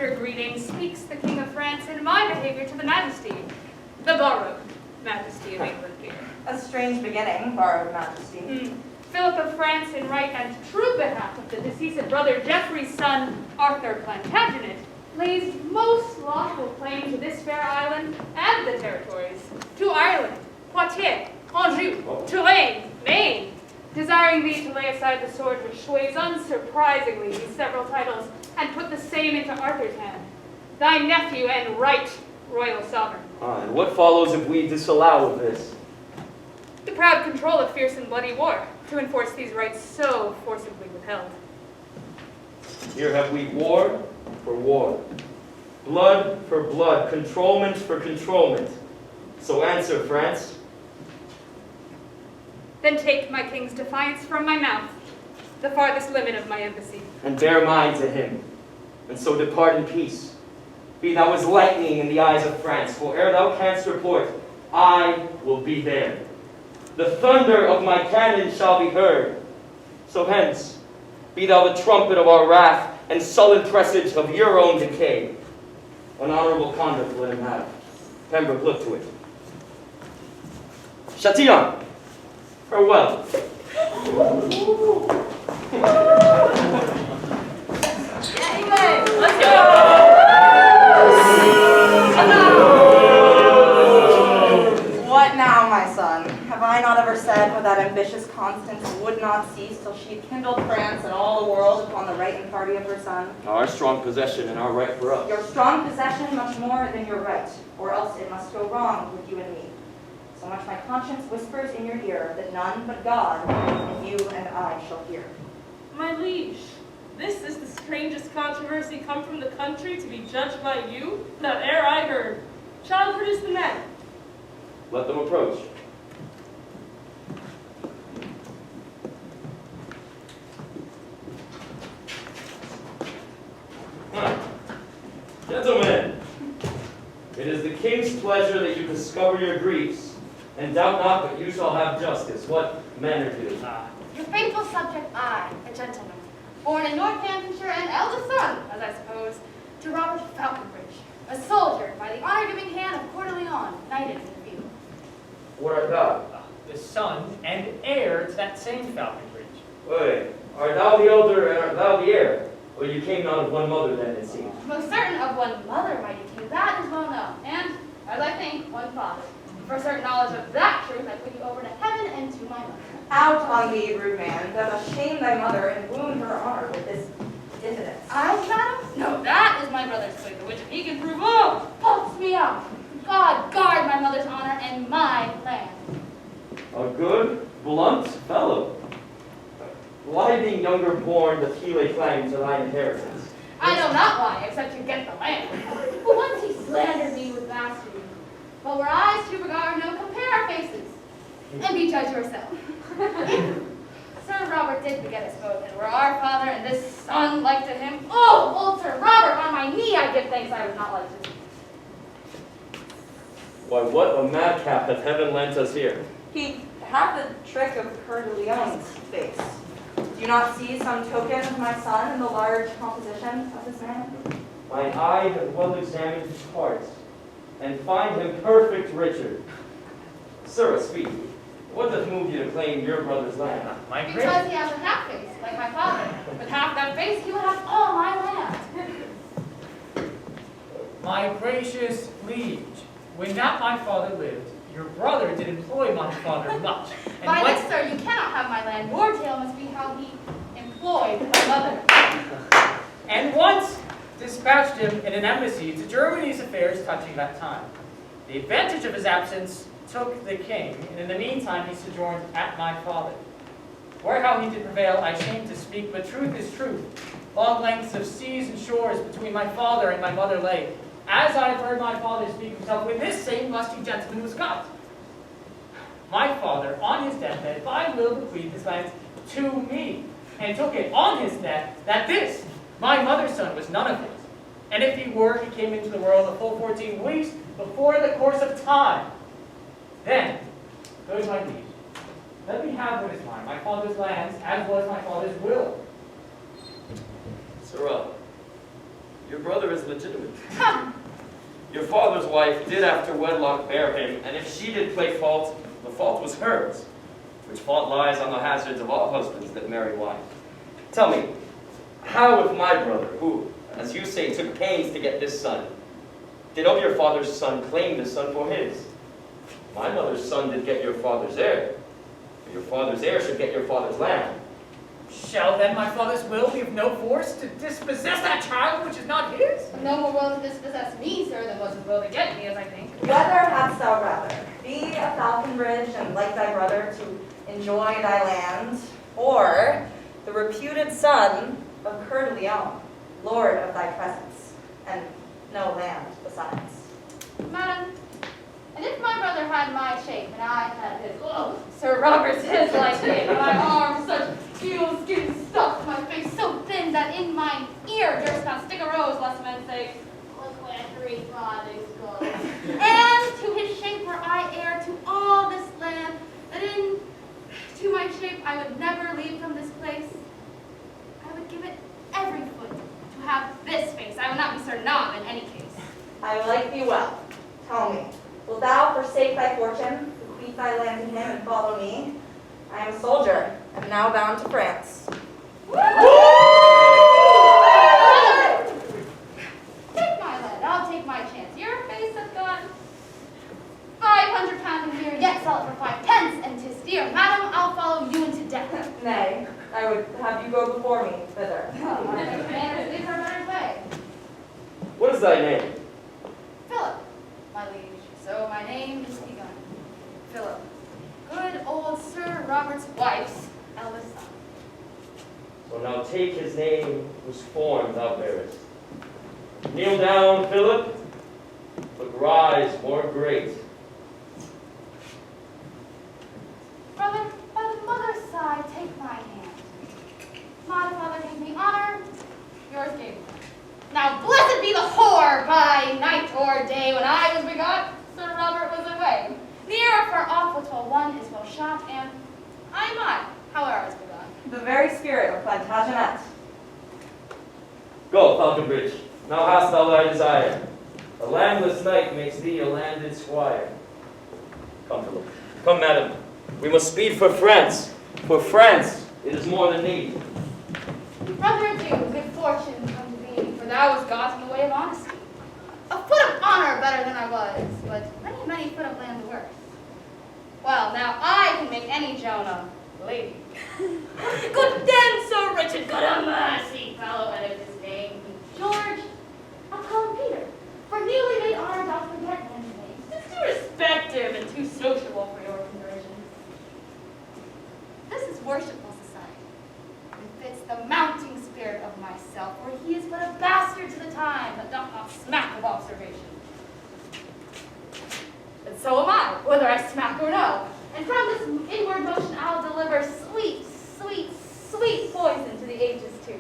after greeting speaks the King of France in my behavior to the Majesty, the borrowed Majesty of England here. A strange beginning, borrowed Majesty. Philip of France, in right and true behalf of the deceased brother Geoffrey's son, Arthur Plantagenet, lays most lawful claim to this fair island and the territories, to Ireland, Poitiers, Anjou, Touraine, Maine, desiring thee to lay aside the sword which sways unsurprisingly these several titles, and put the same into Arthur's hand, thy nephew and right royal sovereign. And what follows if we disallow of this? The proud control of fierce and bloody war, to enforce these rights so forcibly withheld. Here have we war for war, blood for blood, controlment for controlment. So answer, France. Then take my king's defiance from my mouth, the farthest limit of my embassy. And bear mine to him, and so depart in peace. Be thou as lightning in the eyes of France, for ere thou canst report, I will be there. The thunder of my cannon shall be heard. So hence, be thou the trumpet of our wrath, and sullen presage of your own decay. An honorable conduct let him have. Pembroke, look to it. Chatillon, farewell. Anyway, Let's go! What now, my son? Have I not ever said what that ambitious Constance would not cease till she had kindled France and all the world upon the right and party of her son? Our strong possession and our right for us. Your strong possession much more than your right, or else it must go wrong with you and me. So much my conscience whispers in your ear that none but God and you and I shall hear. My liege, this is the strangest controversy come from the country to be judged by you that e'er I heard. Shall I produce the men? Let them approach. Gentlemen, it is the king's pleasure that you discover your griefs, and doubt not but you shall have justice. What manner do? Your faithful subject, I, a gentleman, born in Northamptonshire and eldest son, as I suppose, to Robert Falconbridge, a soldier by the honor-giving hand of Coeur de Lion, knighted in the field. What art thou? The son and heir to that same Falconbridge. Wait, art thou the elder and art thou the heir? Or you came not of one mother then, it seems? Most certain of one mother, mighty king, that is well known, and, as I think, one father. For certain knowledge of that truth, I put you over to heaven and to my mother. Out on thee, rude man, thou dost shame thy mother and wound her honor with this diffidence. I, madam? No, that is my brother's flavor, which if he can prove, oh, pulps me out. God guard my mother's honor and my land. A good, blunt fellow. Why being younger born doth he lay claim to thine inheritance? I know not why, except to get the land. For once he slandered me with mastery. But were eyes to regard, no, compare our faces, and be judge yourself. If Sir Robert did beget us both, and were our father and this son like to him, oh, old Sir Robert, on my knee I give thanks I was not like to him. Why, what a madcap hath heaven lent us here? He had the trick of Coeur de Lion's face. Do you not see some token of my son in the large composition of this man? Mine eye hath well examined his heart, and find him perfect Richard. Sirrah, speak. What doth move you to claim your brother's land? My Because great he has a half face, like my father. With half that face, he would have all my land. My gracious liege, when that my father lived, your brother did employ my father much. And By when- this, sir, you cannot have my land. Your tale must be how he employed my mother. And once dispatched him in an embassy to Germany's affairs touching that time. The advantage of his absence took the king, and in the meantime he sojourned at my father. Where how he did prevail, I shame to speak, but truth is truth. Long lengths of seas and shores between my father and my mother lay, as I have heard my father speak himself, when this same lusty gentleman was got. My father, on his deathbed, by will bequeathed his lands to me, and took it on his death that this, my mother's son, was none of his. And if he were, he came into the world a full 14 weeks before the course of time. Then, good my liege, let me have what is mine, my father's lands, as was my father's will. Sirrah, Your brother is legitimate. Your father's wife did after wedlock bear him, and if she did play fault, the fault was hers, which fault lies on the hazards of all husbands that marry wives. Tell me, how if my brother, who, as you say, took pains to get this son, did of your father's son claim this son for his? My mother's son did get your father's heir, but your father's heir should get your father's land. Shall then my father's will be of no force to dispossess that child which is not his? No more will to dispossess me, sir, than was his will to get me, as I think. Whether hadst thou rather be a falcon bridge and like thy brother to enjoy thy land, or the reputed son of Coeur de Lion, lord of thy presence, and no land besides? Madam, and if my brother had my shape, and I had his, Sir Robert's his like me, and my arms such eel-skin stuff, my face so thin that in mine ear durst not stick a rose, lest men say, look where 3 fathers go. And to his shape were I heir to all this land, that in to my shape I would never leave from this place. I would give it every foot to have this face. I would not be Sir Nom in any case. I like thee well. Tell me, wilt thou forsake thy fortune, bequeath thy land to him, and follow me? I am a soldier, and now bound to France. Take my land, I'll take my chance. Your face hath gone £500 a year, yet sell it for 5 pence, and 'tis dear. Madam, I'll follow you into death. Nay, I would have you go before me thither. Manners leave her better way. What is thy name? Philip, my liege, so my name is begun. Philip, good old Sir Robert's wife's eldest son. So now take his name whose form thou bearest. Kneel down, Philip, but rise more great. Brother, by the mother's side, take my hand. My father gave me honor, yours gave me. Now blessed be the whore by night or day. When I was begot, Sir Robert was away. Near or far off, but till one is well shot, and I am I, however I was begot. The very spirit of Plantagenet. Go, Falconbridge, now hast thou thy desire. A landless knight makes thee a landed squire. Come, Philip. Come, madam. We must speed for France. For France, it is more than need. Brother, adieu, good fortune come to thee, for thou was got in the way of honesty. A foot of honor better than I was, but many, many foot of land worse. Well, now I can make any Joan a lady. Good den, Sir Richard, good a mercy, fellow, and if his name be George, I'll call him Peter, for newly made honor doth forget men's names. It's too respective and too sociable for your conversion. This is worshipful society. Befits the mounting spirit of myself, for he is but a bastard to the time, but doth not smack of observation. And so am I, whether I smack or no. And from this inward motion I'll deliver sweet, sweet, sweet poison to the ages too.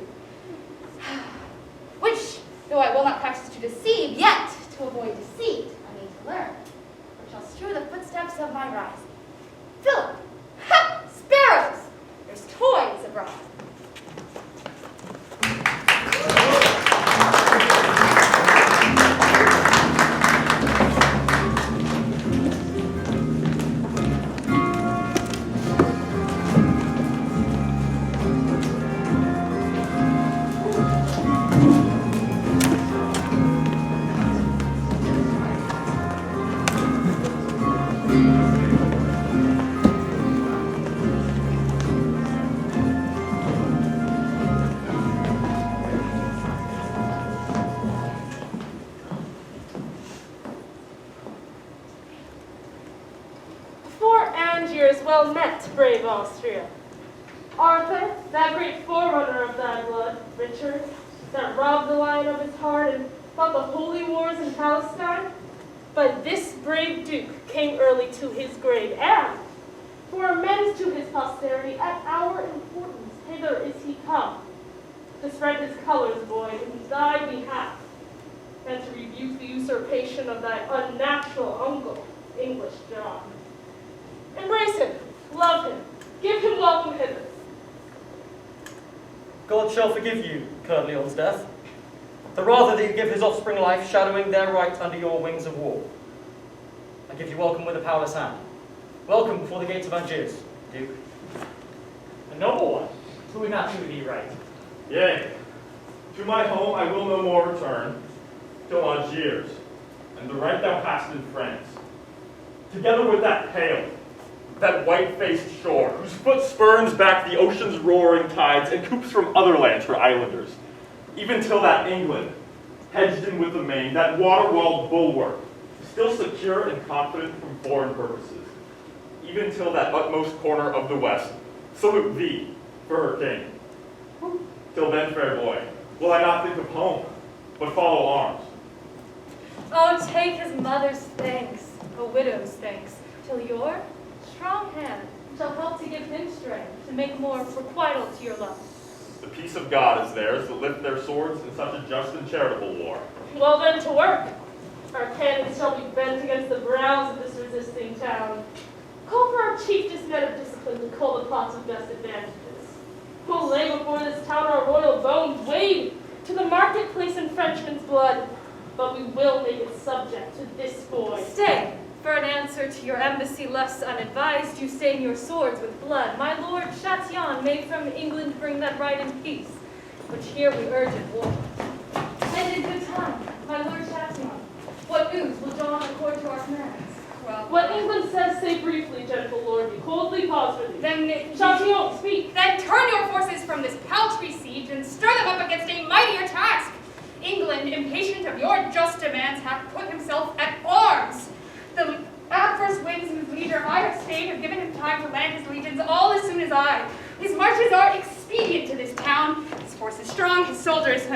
Which, though I will not practice to deceive, yet to avoid deceit, I need to learn, which shall strew the footsteps of my rising. Philip, ha! Sparrows! There's toys abroad. Well met, brave Austria. Arthur, that great forerunner of thy blood, Richard, that robbed the lion of his heart and fought the holy wars in Palestine. But this brave duke came early to his grave, and, for amends to his posterity, at our importance hither is he come, to spread his colors, boy, in thy behalf, and to rebuke the usurpation of thy unnatural uncle, English John. Embrace him, love him, give him welcome hither. God shall forgive you, Coeur de Lion's death. the rather that you give his offspring life, shadowing their right under your wings of war. I give you welcome with a powerless hand. Welcome before the gates of Angers, Duke. A noble one. Who would not do thee right? Yea, to my home I will no more return, till Angers, and the right thou hast in France. Together with that pale, that white-faced shore, whose foot spurns back the ocean's roaring tides and coops from other lands her islanders, even till that England, hedged in with the main, that water-walled bulwark, still secure and confident from foreign purposes, even till that utmost corner of the west, salute thee for her king. Till then, fair boy, will I not think of home, but follow arms. Oh, take his mother's thanks, a widow's thanks, till your strong hand shall help to give him strength to make more requital to your love. The peace of God is theirs that lift their swords in such a just and charitable war. Well then, to work. Our cannons shall be bent against the brows of this resisting town. Call for our chiefest men of discipline to cull the plots of best advantages. We'll lay before this town our royal bones, wade to the marketplace in Frenchman's blood, but we will make it subject to this boy. Stay, for an answer to your embassy less unadvised, you stain your swords with blood. My lord Chatillon may from England bring that right in peace, which here we urge in war. And in good time, my lord Chatillon, what news will John accord to our commands? Well, What England says, say briefly, gentle lord. We coldly pause for thee. then Chatillon, speak. Then turn your forces from this paltry siege and stir them up against a mightier task. England, impatient of your just demands, hath put himself at arms. The adverse winds whose leader I have stayed have given him time to land his legions all as soon as I. His marches are expedient to this town. His force is strong, his soldiers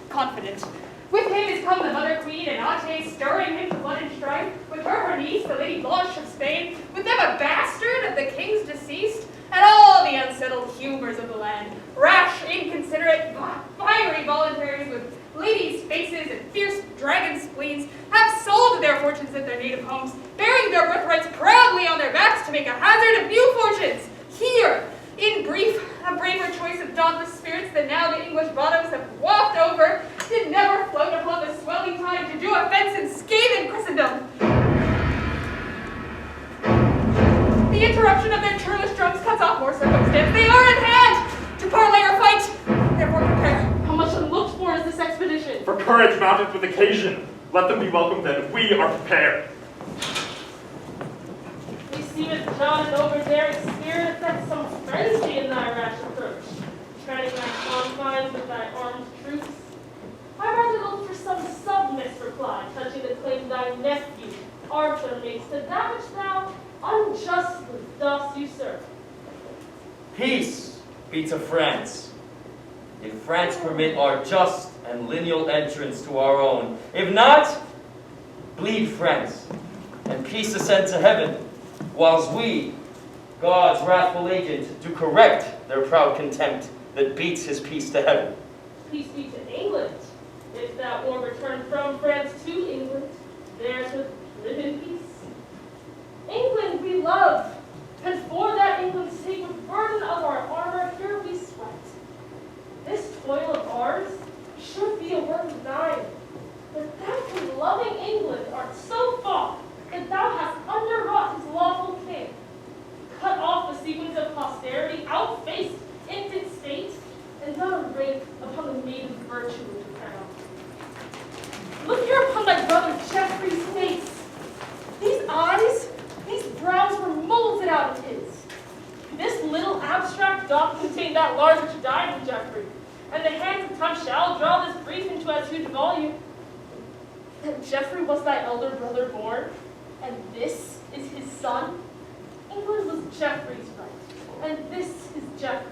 confident. With him is come the mother queen and Ate, stirring him to blood and strife. With her niece, the Lady Blanche of Spain. With them a bastard of the king's deceased. And all the unsettled humors of the land. Rash, inconsiderate, fiery voluntaries with ladies' faces and fierce dragon spleens have sold their fortunes at their native homes, bearing their birthrights proudly on their backs to make a hazard of new fortunes. Here, in brief, a braver choice of dauntless spirits than now the English bottoms have wafted over, did never float upon the swelling tide to do offense in scathing Christendom. The interruption of their churlish drums cuts off more circumstance. They are at hand to parley or fight. Therefore prepare. How much unlooked for is this expedition? For courage mounted with occasion, let them be welcome then. We are prepared. We see that John, an overbearing spirit, affects some frenzy in thy rash approach, treading thy confines with thy armed troops. I rather look for some submiss reply touching the claim thy nephew, Arthur, makes to that which thou unjustly dost usurp. Peace be to France. If France permit our just and lineal entrance to our own, if not, bleed France, and peace ascend to heaven, whilst we, God's wrathful agent, do correct their proud contempt that beats his peace to heaven. Peace be to England. If that war return from France to England, there to live in peace. England we love, and for that England's sake, with burden of our armor, here we sweat. This toil of ours should be a work of thine, but thou from loving England art so far that thou hast underwrought his lawful king, cut off the sequence of posterity, outfaced infant state, and done a rape upon the maiden virtue of the crown. Look here upon thy brother Geoffrey's face. These eyes, these brows were molded out of his. This little abstract doth contain that large which died in Geoffrey, and the hands of time shall draw this brief into as huge volume. That Geoffrey was thy elder brother born, and this is his son. England was Geoffrey's right, and this is Geoffrey's.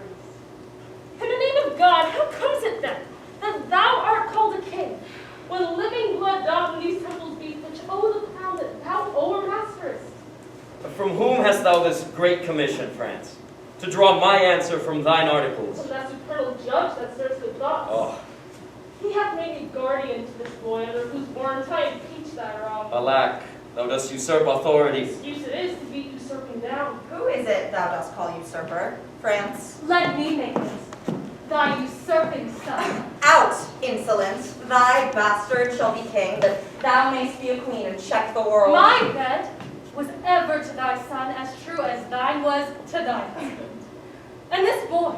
In the name of God, how comes it then that thou art called a king, when living blood doth in these temples beat, which owe the crown that thou overmasterest? From whom hast thou this great commission, France, to draw my answer from thine articles? From that supernal judge that serves good thoughts. Oh, He hath made me guardian to this boy, under whose warrant I impeach thy wrong. alack, thou dost usurp authority. Excuse it is to be usurping down. Who is it thou dost call usurper? France? Let me make it. thy usurping son. Out, insolent! Thy bastard shall be king, that thou mayst be a queen and check the world. My bed was ever to thy son as true as thine was to thy husband. And this boy,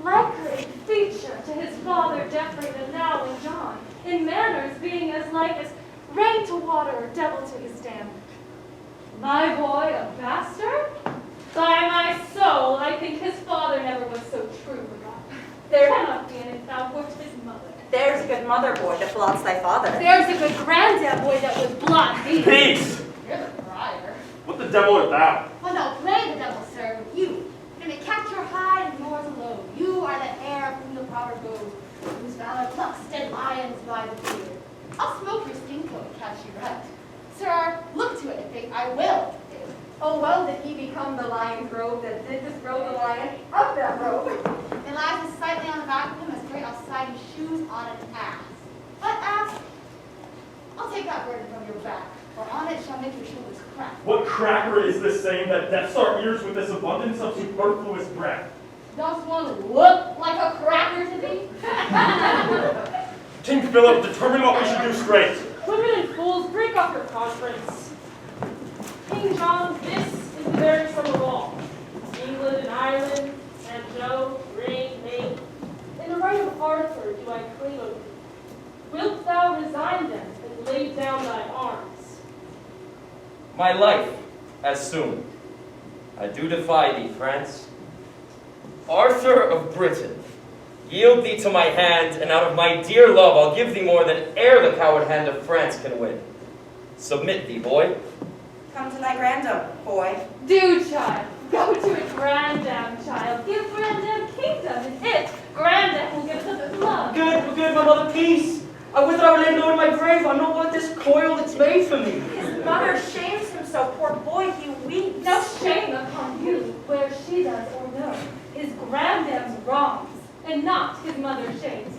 liker in feature to his father Geoffrey than thou and John, in manners being as like as rain to water or devil to his dam. My boy a bastard? By my soul, I think his father never was so true forgotten. There cannot be an if thou wert his mother. There's a good mother, boy, that blots thy father. There's a good granddad boy that would blot thee. Peace! You're the friar. What the devil art thou? Well, no, play the devil, sir, with you. And to catch your hide and yours alone. You are the heir whom the proverb goes, whose valor plucks dead lions by the beard. I'll smoke your stink coat and catch you right. Sir, look to it, I think I will. Oh, well did he become the lion's robe that did disrobe the lion of that robe. It lies as slightly on the back of him as great outside his shoes on an ass. But ass, I'll take that burden from your back, for on it shall make your shoulders crack. What cracker is this saying that deafs our ears with this abundance of superfluous breath? Does one look like a cracker to thee? King Philip, determine what we should do straight. Women and fools, break up your conference. King John, this is the very sum of all. England and Ireland, and Joe, reign, mate. In the right of Arthur do I claim of thee. Wilt thou resign them and lay down thy arms? My life, as soon. I do defy thee, France. Arthur of Britain, yield thee to my hand, and out of my dear love I'll give thee more than e'er the coward hand of France can win. Submit thee, boy. Come to thy grandam, boy. Do, child. Go to it, grandam, child. Give grandam kingdom, and it, grandam, will give us a love. Good, my mother, peace. I would that I were laid low in my grave. I know what this coil that's made for me. His mother shames him so, poor boy, he weeps. No shame upon you, where she does or no. His grandam's wrongs, and not his mother's shames.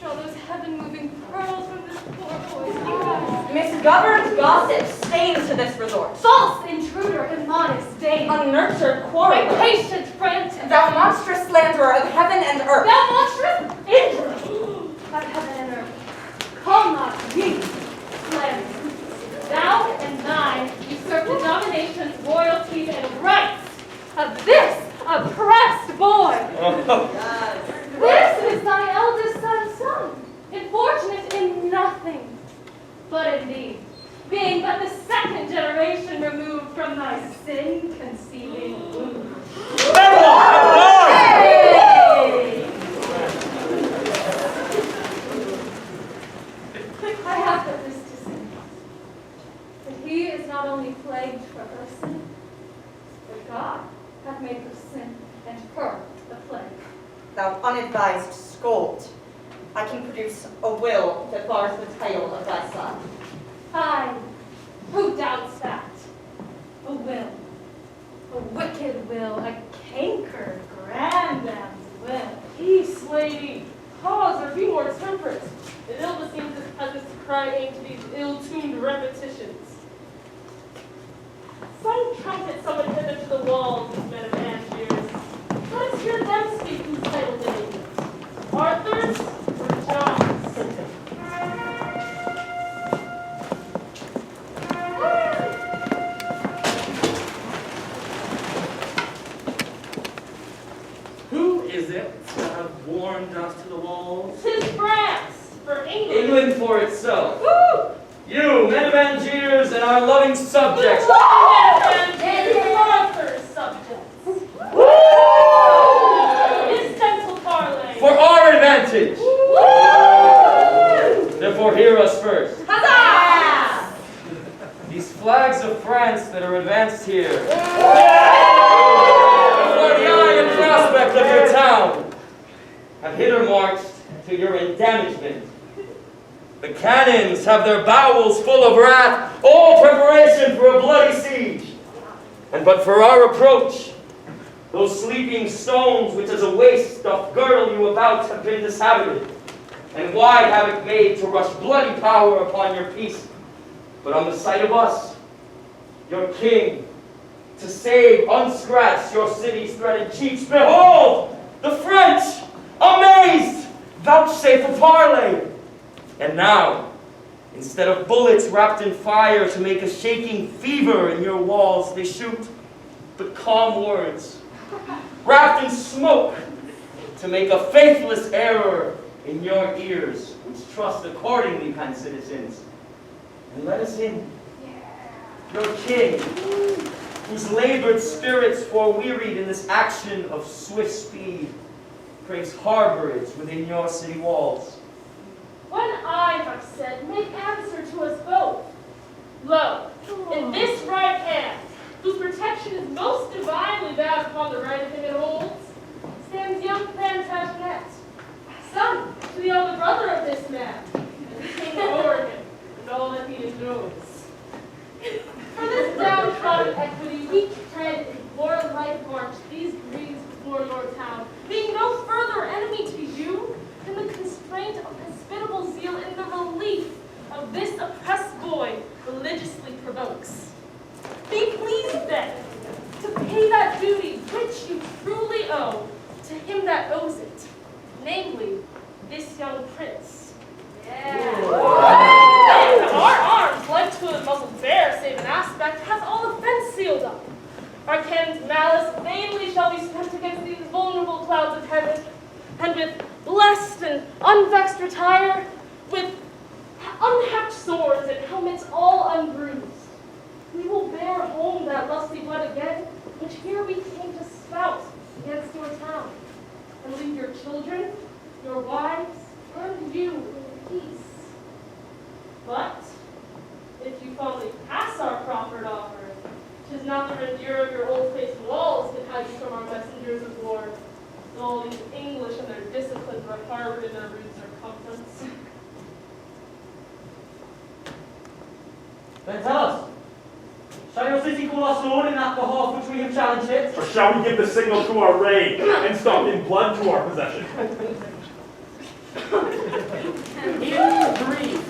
Draw those heaven-moving pearls from this poor boy's eyes. Misgoverned gossip, stain to this resort. False intruder, immodest dame. Unnurtured quarrel. Impatient frantic. Thou monstrous slanderer of heaven and earth. Thou monstrous injurer of heaven and earth. Call not me slander. Thou and thine usurp the dominations, royalties, and rights of this oppressed boy. This is thy eldest son's son, unfortunate in nothing, but in thee, being but the second generation removed from thy sin-conceiving womb. Hey! I have but this to say, that he is not only plagued for her sin, but God hath made her sin and her the plague. Thou unadvised scold. I can produce a will that bars the title of thy son. Aye, who doubts that? A will, a wicked will, a cankered grandam's will. Peace, lady. Pause or be more temperate. It ill beseems this peasants to cry aim to these ill-tuned repetitions. Some trumpet someone hither to the walls, these men of Angiers. Let us hear them speak whose title they name. Arthur's or John's? Who is it that have warned us to the walls? 'Tis France for England. England for itself. Woo! You, men of Angiers, and our loving subjects. Arthur's subjects. His stencil parley. For our advantage. Therefore, hear us first. Huzzah! These flags of France that are advanced here, before the eye and prospect of your town, have hither marched to your endamagement. The cannons have their bowels full of wrath, all preparation for a bloody siege. And but for our approach, those sleeping stones which as a waist doth girdle you about have been dishabited, and wide havoc made to rush bloody power upon your peace. But on the sight of us, your king, to save unscratched your city's threatened chiefs, behold, The French, amazed, vouchsafe a parley. And now, instead of bullets wrapped in fire to make a shaking fever in your walls, they shoot but calm words, wrapped in smoke to make a faithless error in your ears, which trust accordingly, kind citizens. And let us in. Your king, whose labored spirits forewearied in this action of swift speed, craves harborage within your city walls. When I have said, make answer to us both. Lo, in this right hand, whose protection is most divinely bound upon the right of him it holds, stands young Plantagenet, son to the elder brother of this man, and the king of Oregon, and all that he enjoys. For this downtrodden equity, we tread in warlike march these breeze before your town, being no further enemy to you than the constraint of hospitable zeal in the relief of this oppressed boy religiously provokes. Be pleased, then, to pay that duty which you truly owe to him that owes it, namely, this young prince. Our arms, like to a muzzled bear, save in aspect, has all offense sealed up. Our cannon's malice vainly shall be spent against these vulnerable clouds of heaven, and with blessed and unvexed retire, with unhacked swords and helmets all unbruised. We will bear home that lusty blood again, which here we came to spout against your town, and leave your children, your wives, and you in peace. But, if you fondly pass our proffered offer, 'tis not the rendure of your old-faced walls can hide you from our messengers of war. All these English and their disciplines are harbored in their rude circumference. Then tell us, shall your city call our sword in that behalf which we have challenged it? Or shall we give the signal to our raid and stop in blood to our possession? In brief,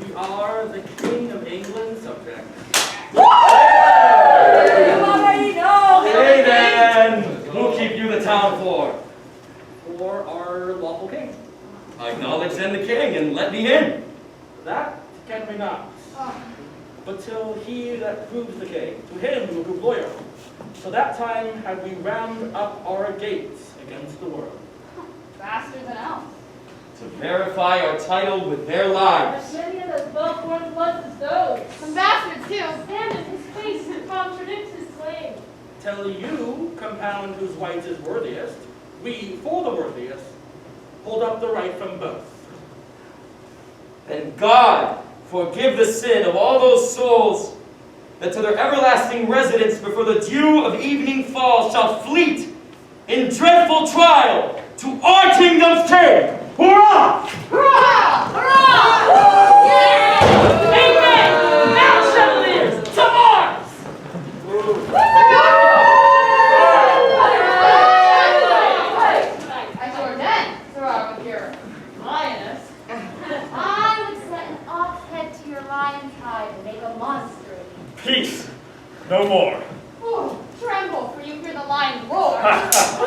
we are the King of England's subject. Hey then, we'll keep you the town for. For our lawful king. Acknowledge then the king and let me in. That can we not. But till he that proves the king, to him we will prove loyal. So that time have we rammed up our gates against the world. Faster than else. To verify our title with their lives. As many of those well-born bloods as those. Some bastards, too. Stand in his face and contradict his claim. Till you compound whose white is worthiest, we, for the worthiest, hold up the right from both. Then God forgive the sin of all those souls that to their everlasting residence before the dew of evening falls shall fleet in dreadful trial to our kingdom's king. Hurrah! Hurrah! Hurrah! Yeah! Amen! Now, Chevaliers, to arms! At your den, Sirrah, with your lioness. I would set an ox head to your lion's hide and make a monster of you. Peace. No more. Oh, tremble, for you hear the lion roar. Let's go!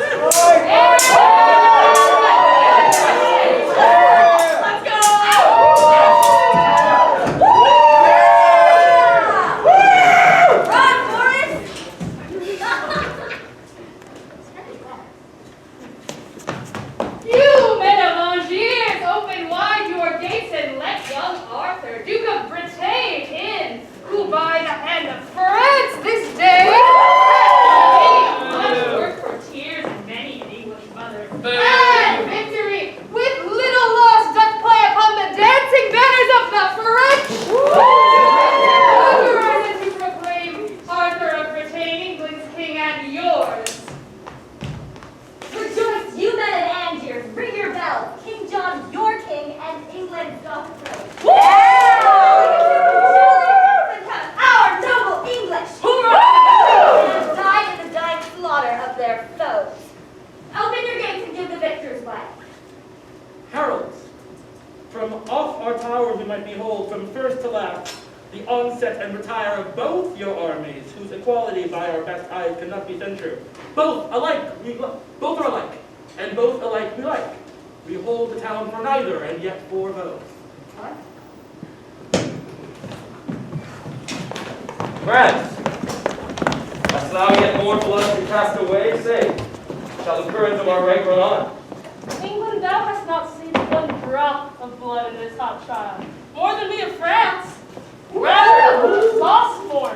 Run, Forrest! You men of Angiers, open wide your gates and let young Arthur, Duke of Bretagne, in, who by the hand of France this day much work for tears and many an English mother. And victory with little loss doth play upon the dancing banners of the French. Authorized to proclaim Arthur of Bretagne, England's king and yours. Rejoice, you men of Angiers, ring your bells. King John, your king, and England doth praise. Our noble English! Have died in the dying slaughter of their foes. Open your gates and give the victors way. Heralds, from off our towers we might behold from first to last the onset and retire of both your armies, whose equality by our best eyes cannot be censured. Both alike, both are alike. and both alike we like. We hold the town for neither, and yet for both. What? France, hast thou yet more blood to cast away? Say, shall the current of our right run on? England, thou hast not seen one drop of blood in this hot trial. More than we of France. Rather, lost more.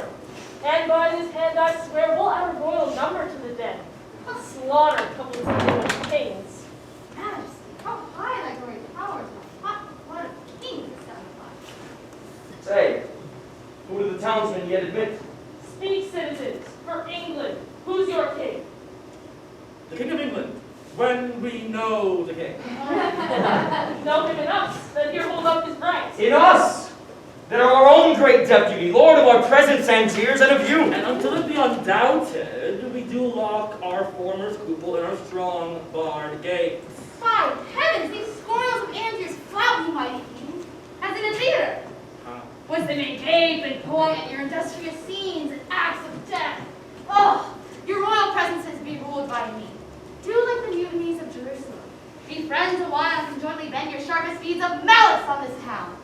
And by this hand I swear we'll add a royal number to the dead. A slaughter couples of English kings. Majesty, how high thy glory towers, the hot blood of kings is satisfied. Say, who do the townsmen yet admit? Speak, citizens, for England. Who's your king? The King of England, when we know the king. Know him in us, then here hold up his rights. In us, that are our own great deputy, lord of our present Angiers and of you. And until it be undoubted, we do lock our former scruple in our strong barred gates. By heavens, these spoils of Angers flout you, mighty king, as in a theater. Was they may gape and point at your industrious scenes and acts of death. Oh, your royal presences be ruled by me. Do like the mutinies of Jerusalem. Be friends a while and conjointly bend your sharpest deeds of malice on this town.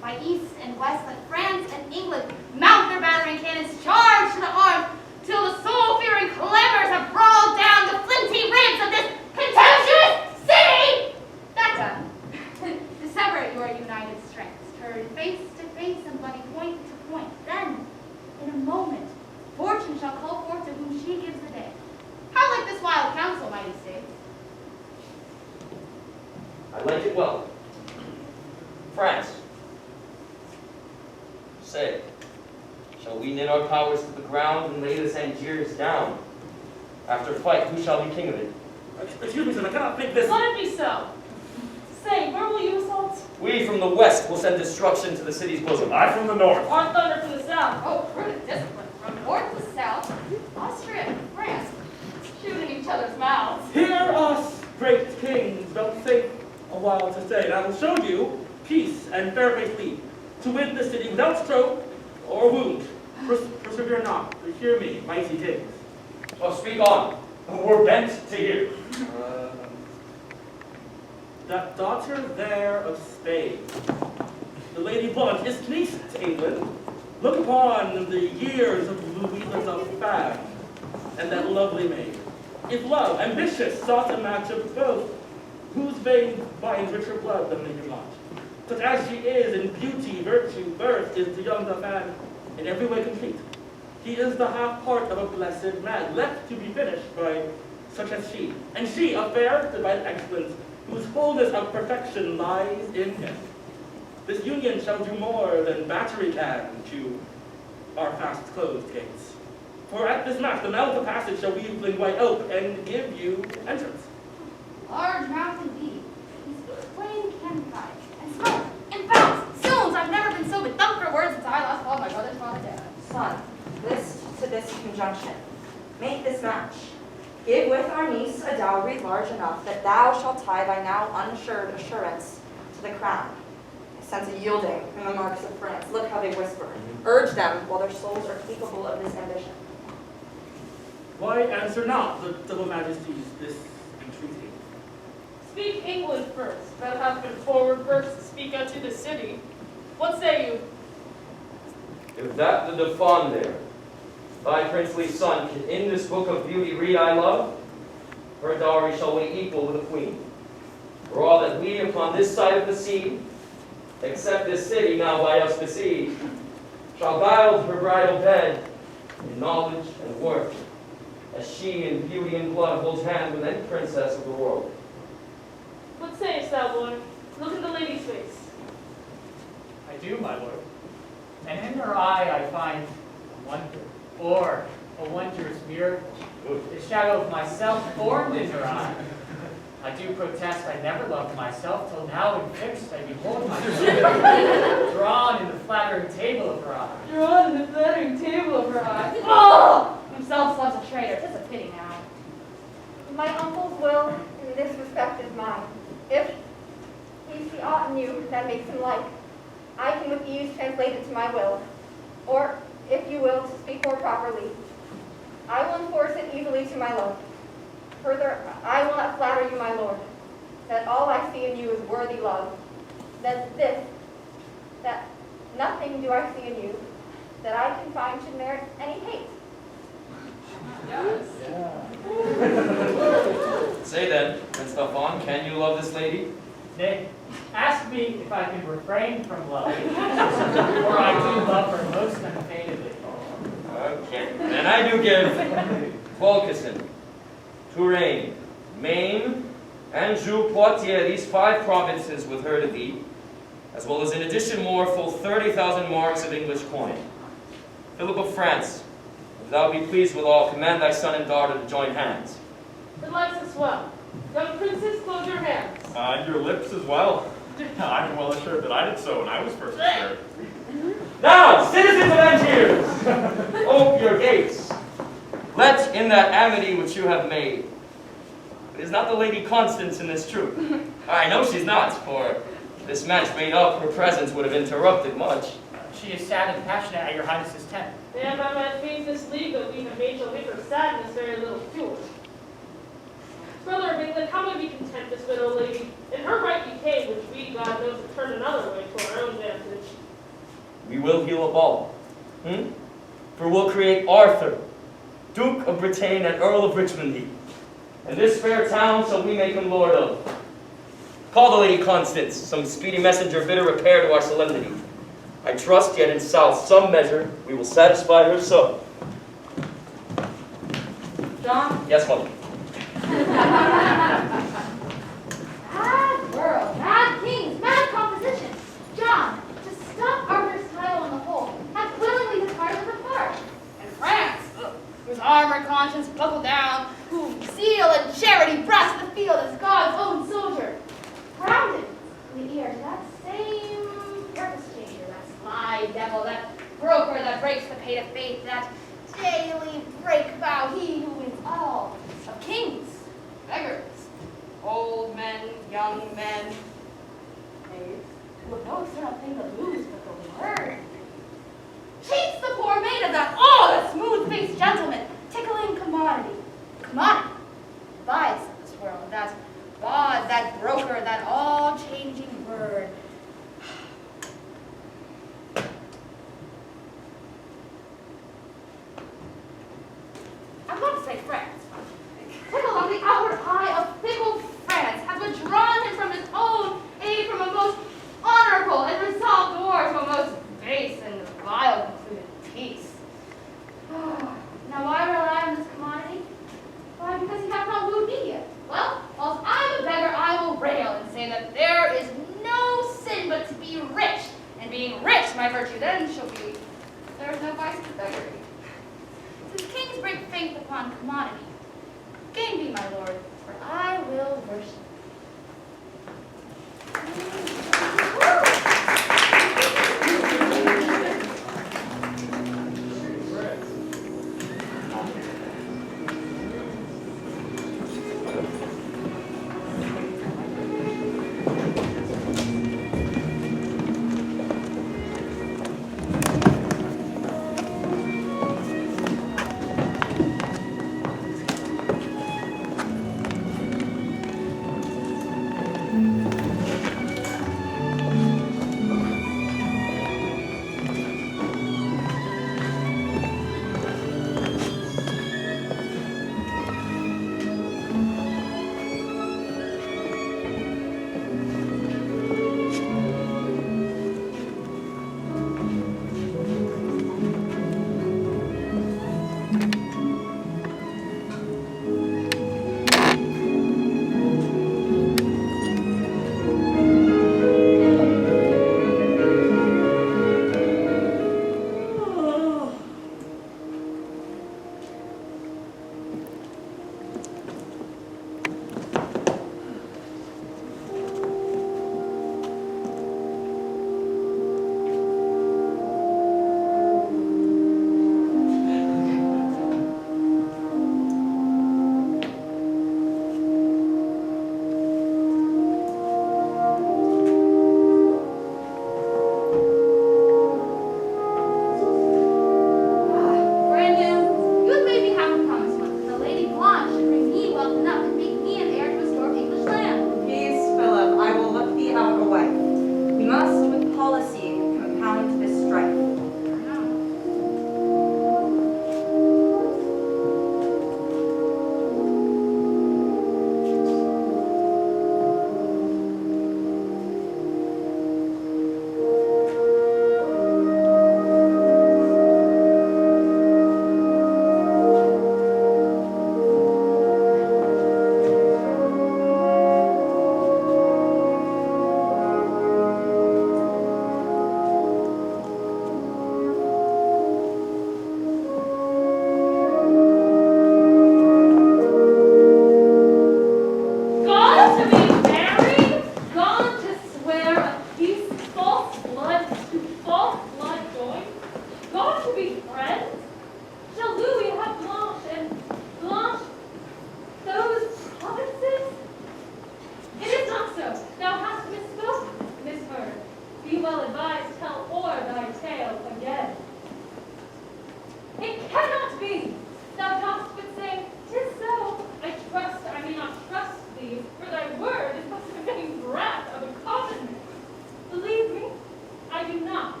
By east and west, let France and England mount their battering cannons, charge to the arms, till the soul-fearing clamors have brawled down the flinty ribs of this contemptuous city! That done, dissever your united strengths, turn face to face and bloody point to point. Then, in a moment, fortune shall call forth to whom she gives the day. How like this wild counsel, mighty states? I like it well. France, say, shall we knit our powers to the ground and lay this Angiers down? After fight, who shall be king of it? Excuse me, sir, I cannot think this. Let it be so. Say, where will you assault? We from the west will send destruction to the city's bosom. I from the north. Our thunder from the south. Oh, prudent discipline. From north to south, Austria and France shooting each other's mouths. Hear us, great kings, vouchsafe a while to stay, and I will show you peace and fair-faced lead, to win the city without stroke or wound. Persevere not, but hear me, mighty kings. Oh, speak on. We're bent to hear. That daughter there of Spain, the Lady Blunt, is niece to England. Look upon the years of Louisa of Fab, and that lovely maid. If love, ambitious, sought a match of both, whose vein binds richer blood than they do not. Such as she is in beauty, virtue, birth, is the young Dauphin in every way complete. He is the half part of a blessed man, left to be finished by such as she. And she, a fair, divided excellence, whose fullness of perfection lies in him. This union shall do more than battery can to our fast-closed gates. For at this match, the mouth of passage shall we fling wide ope and give you entrance. Large mouth indeed. He speaks plain candy-pie, and smoke, and bounce. Zoons, I've never been so bedummed for words since I last called my brother's father dad. Son, list to this conjunction. Make this match. Give with our niece a dowry large enough that thou shalt tie thy now unassured assurance to the crown. I sense a yielding in the marks of France. Look how they whisper. Urge them while their souls are capable of this ambition. Why answer not the double majesties this entreaty? Speak England first. Thou hast been forward first to speak unto the city. What say you? If that the Dauphin there, thy princely son, can in this book of beauty read I love, her dowry shall weigh equal with a queen. For all that we upon this side of the sea, except this city now by us besieged, shall gild her bridal bed in knowledge and worth, as she in beauty and blood holds hand with any princess of the world. What sayest thou, boy? Look in the lady's face. I do, my lord. And in her eye I find wonder, or a wondrous miracle. The shadow of myself formed in her eye. I do protest I never loved myself, till now in fixed I behold myself, drawn in the flattering table of her eye. Drawn in the flattering table of her eye. Oh! Himself loves a traitor. 'Tis a pity now. My uncle's will in this respect is mine. If he see aught in you that makes him like, I can with ease translate it to my will. Or, if you will, to speak more properly, I will enforce it easily to my love. Further, I will not flatter you, my lord, that all I see in you is worthy love. That nothing do I see in you that I can find should merit any hate. Yes. Say then, Stefan, can you love this lady? Nay, ask me if I can refrain from loving, for I do love her most unfeignedly. Okay. And I do give Volcasin, Touraine, Maine, Anjou, Poitiers, these 5 provinces with her to thee, as well as in addition more full 30,000 marks of English coin. Philip of France, if thou be pleased with all, command thy son and daughter to join hands. It likes us well. Young princess, close your hands. And your lips as well. I'm well assured that I did so when I was first assured. Now, citizens of Angiers, ope your gates. Let in that amity which you have made. It is not the Lady Constance in this troop. I know she's not, for this match made up, her presence would have interrupted much. She is sad and passionate at your highness's tent. And I might faith this league that we have made shall make her sadness very little fuel. Brother of England, how may we content this widow lady? In her right decay, which we, God knows, have turned another way to our own advantage. We will heal up all. For we'll create Arthur, Duke of Bretagne and Earl of Richmond, and this fair town shall we make him lord of. Call the Lady Constance, some speedy messenger bid her repair to our solemnity. I trust yet in south some measure we will satisfy her so. John? Yes, mother. Mad world, mad kings, mad composition. John, to stop Arthur's title on the whole, hath willingly departed the part. And France, whose armor conscience buckled down, whom zeal and charity brought to the field as God's own soldier, grounded in the ear to that same purpose changer, that sly devil, that broker that breaks the pate of faith, that daily break vow, he who wins all of kings, beggars, old men, young men, knaves, who have no external thing to lose but the word. Cheats the poor maid of that that smooth-faced gentleman, tickling commodity. Commodity buys this world, that bawd, that broker, that all-changing word. I'm about to say France. Tickle on the outward eye of fickle France has withdrawn him from his own aid from a most honorable and resolved war to a most base and vile concluded peace. Now why rely on this commodity? Why, because he hath not wooed me yet. Well, whilst I'm a beggar, I will rail and say that there is no sin but to be rich, and being rich my virtue then shall be. There is no vice but beggary. Since kings break faith upon commodity, gain be my lord, for I will worship.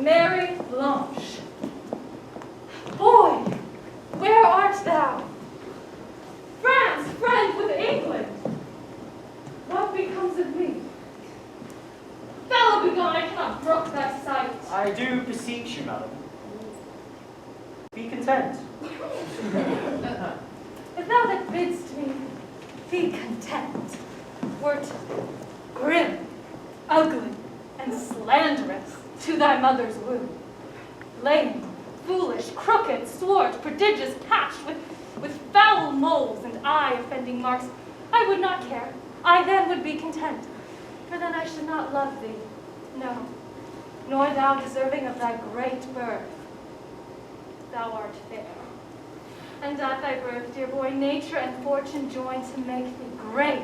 Mary Blanche. Boy, where art thou? France, friend with England. What becomes of me? Fellow begone, I cannot brook thy sight. I do beseech you, madam. Be content. If thou that bidst me, be content, wert grim, ugly, and slanderous to thy mother's womb, lame, foolish, crooked, swart, prodigious, patched with foul moles and eye-offending marks, I would not care. I then would be content, for then I should not love thee, no, nor thou deserving of thy great birth. Thou art fair, and at thy birth, dear boy, nature and fortune join to make thee great.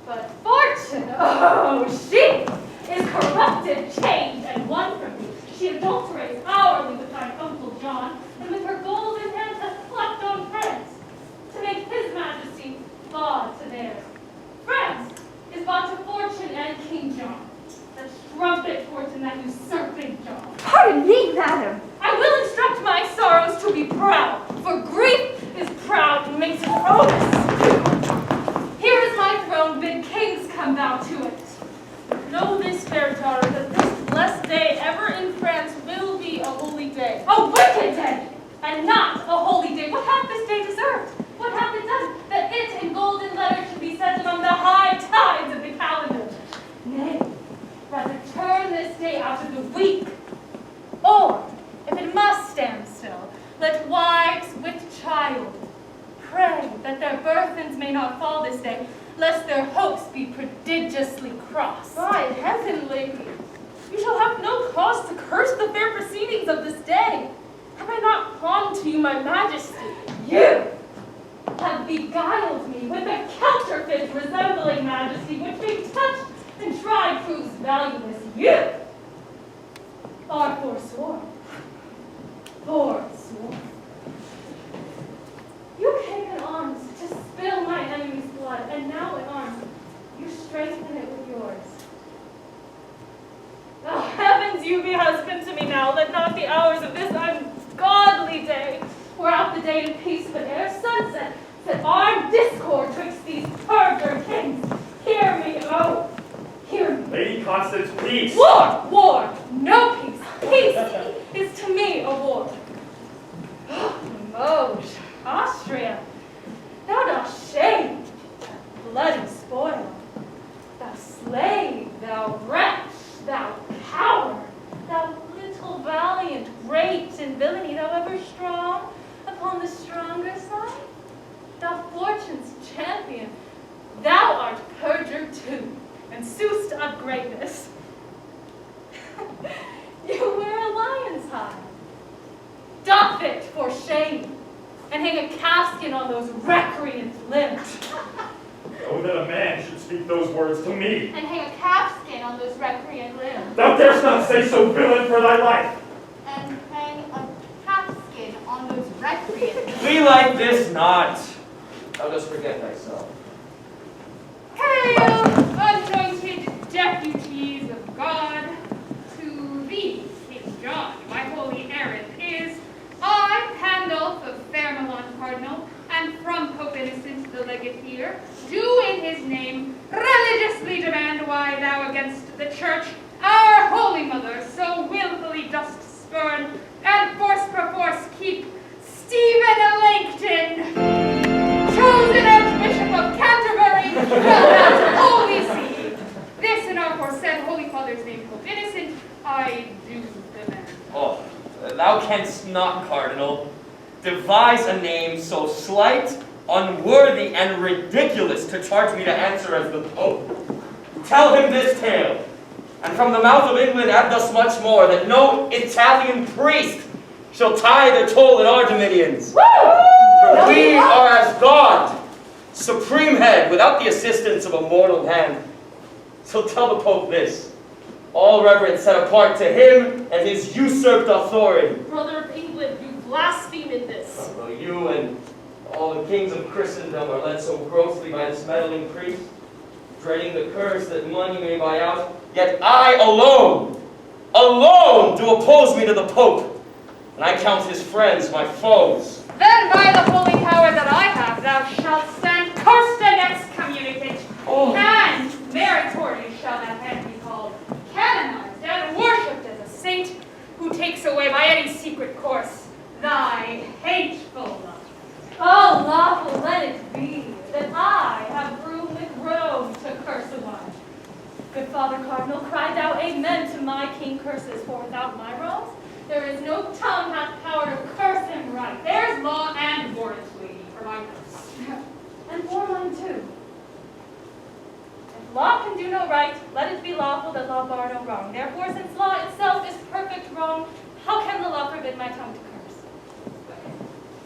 But fortune, oh, she is corrupted, changed, and won from thee. She adulterates hourly with thine Uncle John, and with her golden hands hath plucked on France, to make his majesty God to theirs. France is bought to fortune and King John, the trumpet fortune that usurping John. Pardon me, madam. I will instruct my sorrows to be proud, for grief is proud and makes its owners. Here is my throne, bid kings come bow to it. Know this, fair daughter, that this blessed day ever in France will be a holy day. A wicked day, and not a holy day. What hath this day deserved? What hath it done, that it in golden letters should be set among the high tides of the calendar? Nay, rather turn this day out of the week. Or, if it must stand still, let wives with child pray that their burthens may not fall this day, lest their hopes be prodigiously crossed. By heaven, lady, you shall have no cause to curse the fair proceedings of this day. Have I not pawned to you my majesty? You have beguiled me with a counterfeit resembling majesty, which being touched and tried proves valueless. You are forsworn. Forsworn. You came in arms to spill my enemy's blood, and now in arms you strengthen it with yours. Oh, heavens, you be husband to me now, let not the hours of this ungodly day pour out the day in peace, but ere sunset, set armed discord twixt these perjured kings. Hear me, oh, hear me. Lady Constance, peace! War! War! No peace! Peace is to me a war. Moj, Austria, thou dost shame, bloody spoil, thou slave, thou wretch, thou coward, thou little valiant, great in villainy, thou ever strong upon the stronger side, thou fortune's champion, thou art perjured too, and soust of greatness. You wear a lion's hide. Doff it for shame, and hang a calfskin on those recreant limbs. Oh, that a man should speak those words to me. And hang a calfskin on those recreant limbs. Thou darest not say so, villain, for thy life. And hang a calfskin on those recreant limbs. We like this not. Thou dost forget thyself. Hail, anointed deputies of God, to thee, King John, my holy errand is, I, Pandulph of Fairmelon Cardinal, and from Pope Innocent the legate here, do in his name religiously demand why thou against the church, our holy mother, so willfully dost spurn, and force perforce keep Stephen Langton, chosen Archbishop of Canterbury, from that holy see. This in our foresaid Holy Father's name, Pope Innocent, I do demand. Oh, thou canst not, Cardinal, devise a name so slight, unworthy, and ridiculous to charge me to answer as the Pope. Tell him this tale, and from the mouth of England add thus much more, that no Italian priest shall tie the toll in our dominions. For we are as God, supreme head, without the assistance of a mortal hand. So tell the Pope this, all reverence set apart to him and his usurped authority. Brother of England, you blaspheme in this. Though you and all the kings of Christendom are led so grossly by this meddling priest, dreading the curse that money may buy out, yet I alone alone do oppose me to the Pope, and I count his friends my foes. Then by the holy power that I have, thou shalt stand cursed and excommunicate, and meritorious shall that hand be called, canonized and worshipped as a saint, who takes away by any secret course thy hateful love. Oh, lawful let it be, that I have room with Rome to curse a while. Good Father Cardinal, cry thou amen to my king curses, for without my wrongs, there is no tongue hath power to curse him right. There's law and warrant, lady, for my curse. And for mine too. If law can do no right, let it be lawful that law bar no wrong. Therefore, since law itself is perfect wrong, how can the law forbid my tongue to curse?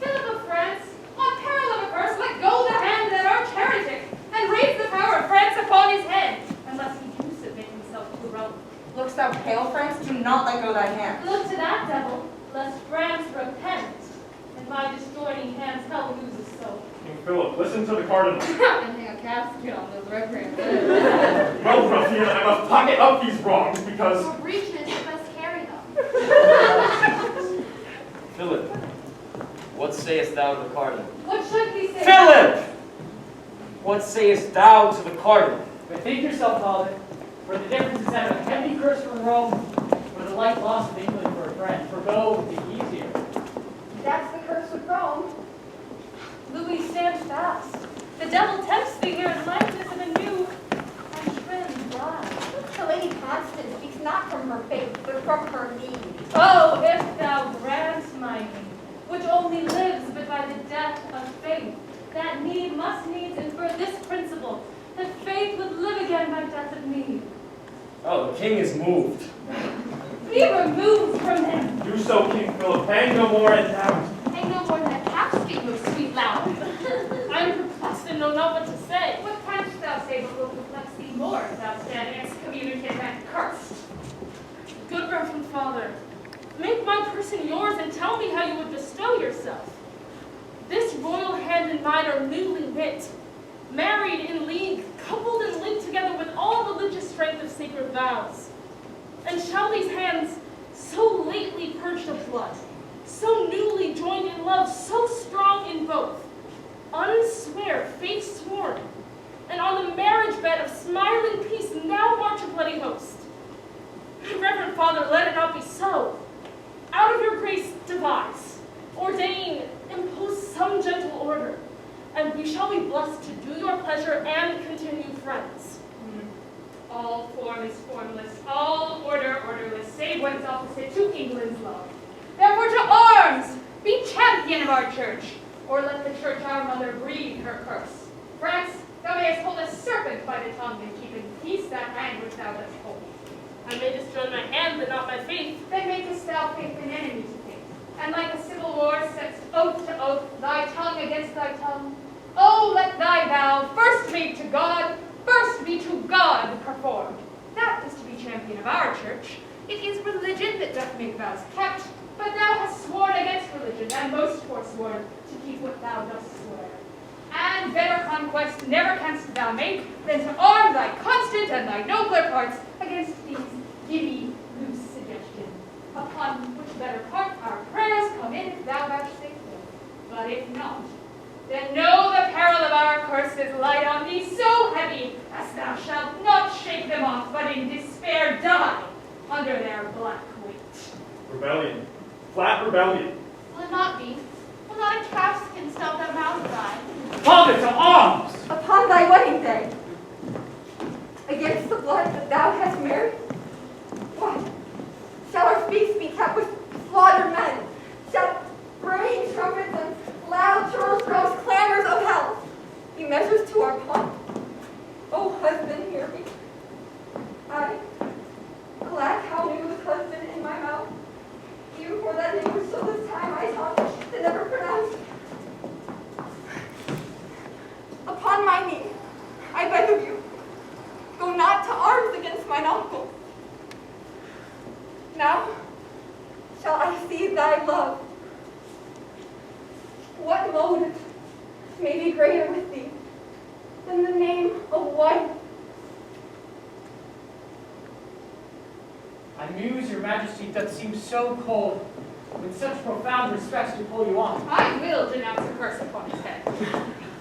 Philip of France, on peril of a curse, let go the hand that arch heretic, and raise the power of France upon his head, unless he do submit himself to Rome. Look'st thou pale, France? Do not let go thy hand. Look to that devil, lest France repent, and by disjoining hands hell loses soul. King Philip, listen to the cardinal. And hang a casket on those reverend lips. Well, ruffian, I must pocket up these wrongs because... For breaches, it must carry them. Philip, what sayest thou to the cardinal? What should we say? Philip! What sayest thou to the cardinal? Bethink yourself, Father, for the difference is that a heavy curse from Rome, or the light loss of England for a friend, for go would be easier. That's the curse of Rome. Louis, stand fast. The devil tempts thee here in likeness of a new and trim bride. The Lady Constance speaks not from her faith, but from her need. Oh, if thou grant my need, which only lives but by the death of faith, that need must needs infer this principle, that faith would live again by death of need. Oh, the king is moved. Be removed from him. Do so, King Philip. Hang no more in doubt. Hang no more than a capskin, you sweet loud. I am perplexed and know not what to say. What canst thou say but will perplex thee more, if thou stand excommunicate and cursed? Good Reverend Father, make my person yours and tell me how you would bestow yourself. This royal hand and mine are newly knit, married in league, coupled and linked together with all religious strength of sacred vows. And shall these hands, so lately purged of blood, so newly joined in love, so strong in both, unswear faith sworn, and on the marriage bed of smiling peace now march a bloody host? Reverend Father, let it not be so. Out of your grace devise, ordain, impose some gentle order, and we shall be blessed to do your pleasure and continue friends. All form is formless, all order orderless, save what is opposite to England's love. Therefore to arms! Be champion of our church, or let the church our mother breathe her curse. France, thou mayest hold a serpent by the tongue and keep in peace that hand which thou dost hold. I may disjoin my hand, but not my faith. Then makest thou faith an enemy to faith, and like a civil war setst oath to oath, thy tongue against thy tongue. Oh, let thy vow, first made to God, first be to God performed. That is to be champion of our church. It is religion that doth make vows kept, but thou hast sworn against religion, and most forsworn to keep what thou dost swear. And better conquest never canst thou make than to arm thy constant and thy nobler parts against these giddy, loose suggestions, upon which better part our prayers come in if thou vouchsafe them. But if not, then know the peril of our curses light on thee so heavy as thou shalt not shake them off, but in despair die under their black weight. Rebellion. Flat rebellion. Will it not be? Will not a calfskin stop that mouth cry? Father, to arms! Upon thy wedding day, against the blood that thou hast married, what? Shall our feasts be kept with slaughtered men? Shall braying trumpets and loud churls clamors of hell be measures to our pomp? O husband, hear me. I, alack, how new was husband in my mouth, even for that name which till this time I taught to never pronounce. Upon my knee, I beg of you, go not to arms against mine uncle. Now shall I see thy love. What motive may be greater with thee than the name of wife? I I muse your majesty doth seem so cold, with such profound respect to pull you on. I will denounce a curse upon his head.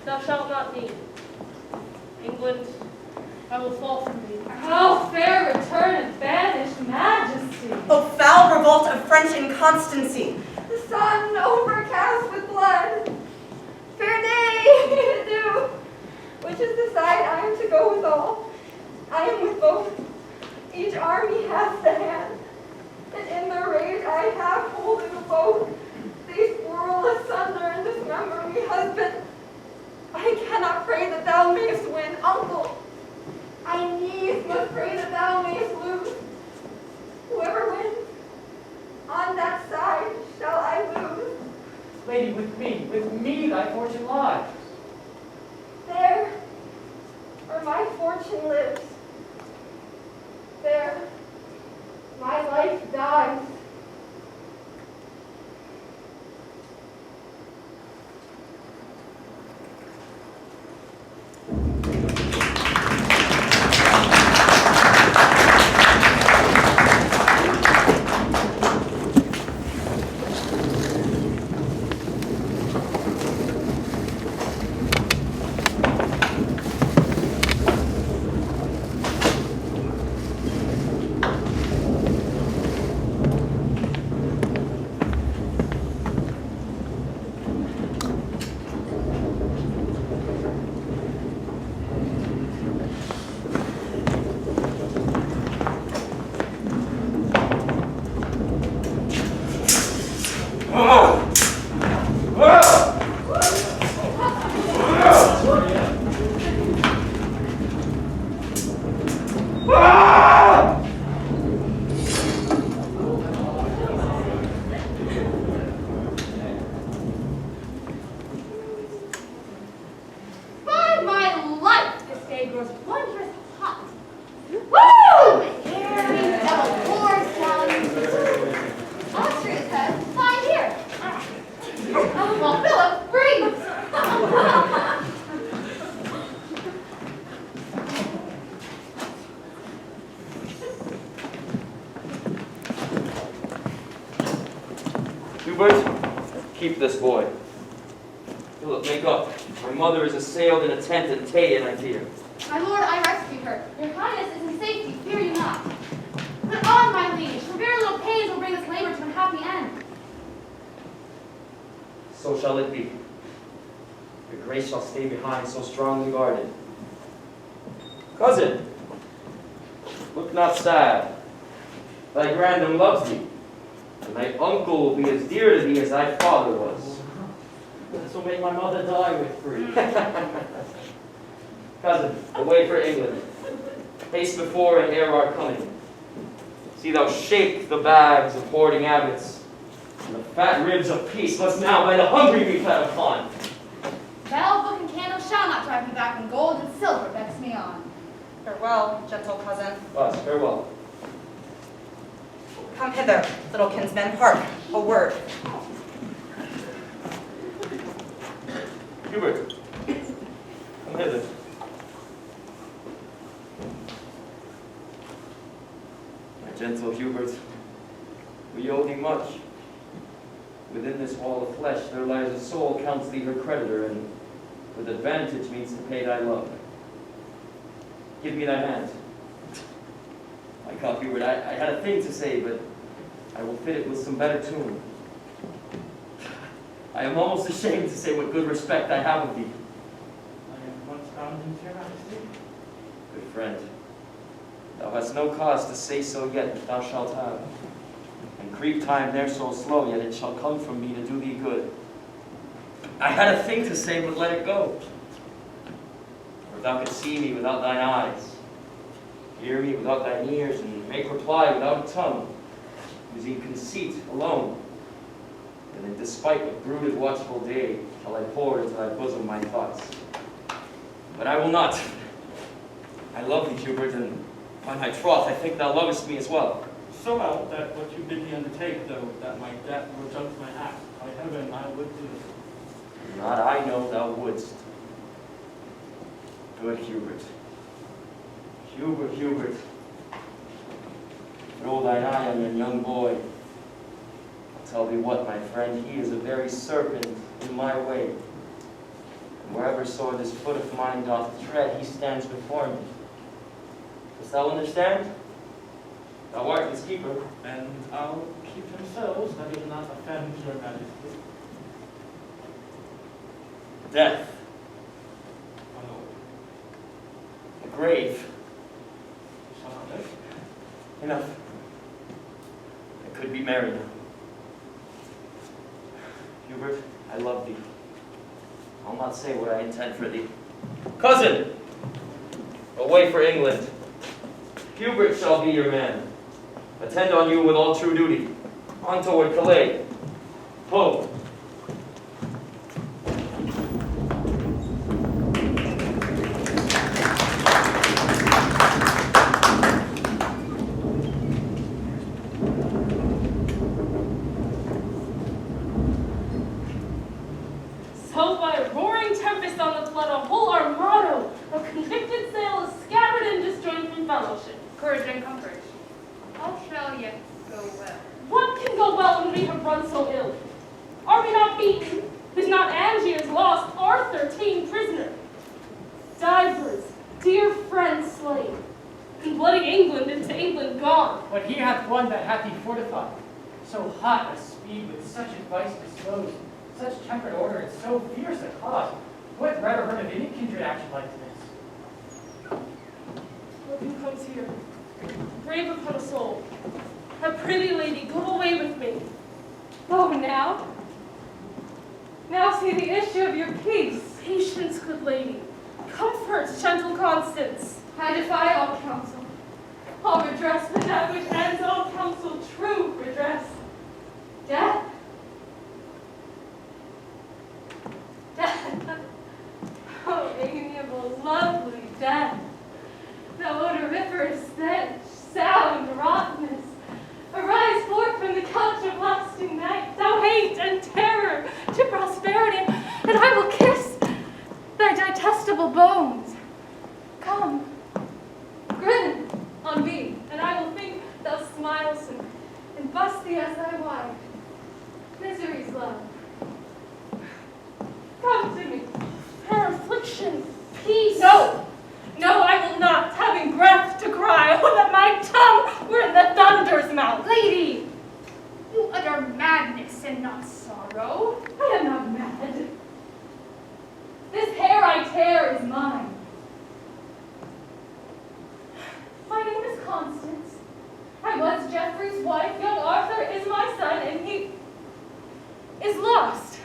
Thou shalt not need. England, I will fall from thee. How fair return and banished majesty! O foul revolt of French inconstancy! The sun overcast with blood. Fair day, adieu. Which is the side I am to go withal? I am with both. Each army has the hand, and in their rage I have holding of both. They swirl asunder and dismember me, husband. I cannot pray that thou mayest win, uncle. I needs must pray that thou mayest lose. Whoever wins, on that side shall I lose. Lady, with me thy fortune lies. There, where my fortune lives, there, my life dies. Keep this boy. Philip, make up. My mother is assailed in a tent at Taia, I fear. My lord, I rescued her. Your highness is in safety, fear you not. Put on, my liege, for very little pains will bring this labor to a happy end. So shall it be. Your grace shall stay behind, so strongly guarded. Cousin, look not sad. Thy grandam loves thee, and thy uncle will be as dear to thee as thy father was. This will make my mother die with grief. Cousin, away for England. Haste before and ere our coming. See thou shake the bags of hoarding abbots, and the fat ribs of peace must now by the hungry be fed upon. Bell, book, and candle shall not drive me back, and gold and silver vex me on. Farewell, gentle cousin. Us, farewell. Come hither, little kinsman. Hark, a word. Hubert, come hither. My gentle Hubert, we owe thee much. Within this wall of flesh there lies a soul counts thee her creditor, and with advantage means to pay thy love. Give me thy hand. My God, Hubert, I had a thing to say, but I will fit it with some better tune. I am almost ashamed to say what good respect I have of thee. I am once bound in your majesty. Good friend, thou hast no cause to say so yet, but thou shalt have. And creep time there so slow, yet it shall come from me to do thee good. I had a thing to say, but let it go. For if thou couldst see me without thine eyes, hear me without thine ears, and make reply without a tongue, using conceit alone, and in despite of brooded watchful day, shall I pour into thy bosom my thoughts. But I will not. I love thee, Hubert, and by my troth, I think thou lovest me as well. So well that what you bid me undertake, though that my death were judged my act, by heaven I would do it. Not I know thou wouldst. Good Hubert. Hubert. Roll thine eye on yon young boy. I'll tell thee what, my friend, he is a very serpent in my way. And wherever sore this foot of mine doth tread, he stands before me. Dost thou understand? Thou art his keeper. And I'll keep him so that he will not offend your majesty. Death. The grave. Shall not live. Enough. I could be married now. Hubert, I love thee. I'll not say what I intend for thee. Cousin! Away for England. Hubert shall be your man. Attend on you with all true duty. On toward Calais. Ho! So by a roaring tempest on the flood, a whole armado of convicted sail is scattered and disjoined from fellowship. Courage and comfort. All shall yet go well. What can go well when we have run so ill? Are we not beaten? Is not Angie is lost? Arthur ta'en prisoner? Divers, dear friends slain, and bloody England into England gone. But he hath one that hath he fortified. So hot a speed with such advice disposed, such tempered order and so fierce a cause. What read or heard of any kindred action like this? Look who comes here, brave upon a soul. A pretty lady, go away with me. Oh, now? Now see the issue of your peace. Patience, good lady. Comfort, gentle Constance. I defy all counsel, all redress, but that which ends all counsel, true redress. Death? Death. Oh, amiable, lovely death. The odoriferous stench, sound, rottenness, arise forth from the couch of lasting night, thou hate and terror to prosperity, and I will kiss thy digestible bones. Come, grin on me, and I will think thou smilest and bust thee as thy wife. Misery's love. Come to me. Fair affliction, peace. No, no, I will not, having breath to cry. Oh, that my tongue were in the thunder's mouth. Lady, you utter madness and not sorrow. I am not mad. This hair I tear is mine. My name is Constance. I was Geoffrey's wife. Young Arthur is my son, and he is lost.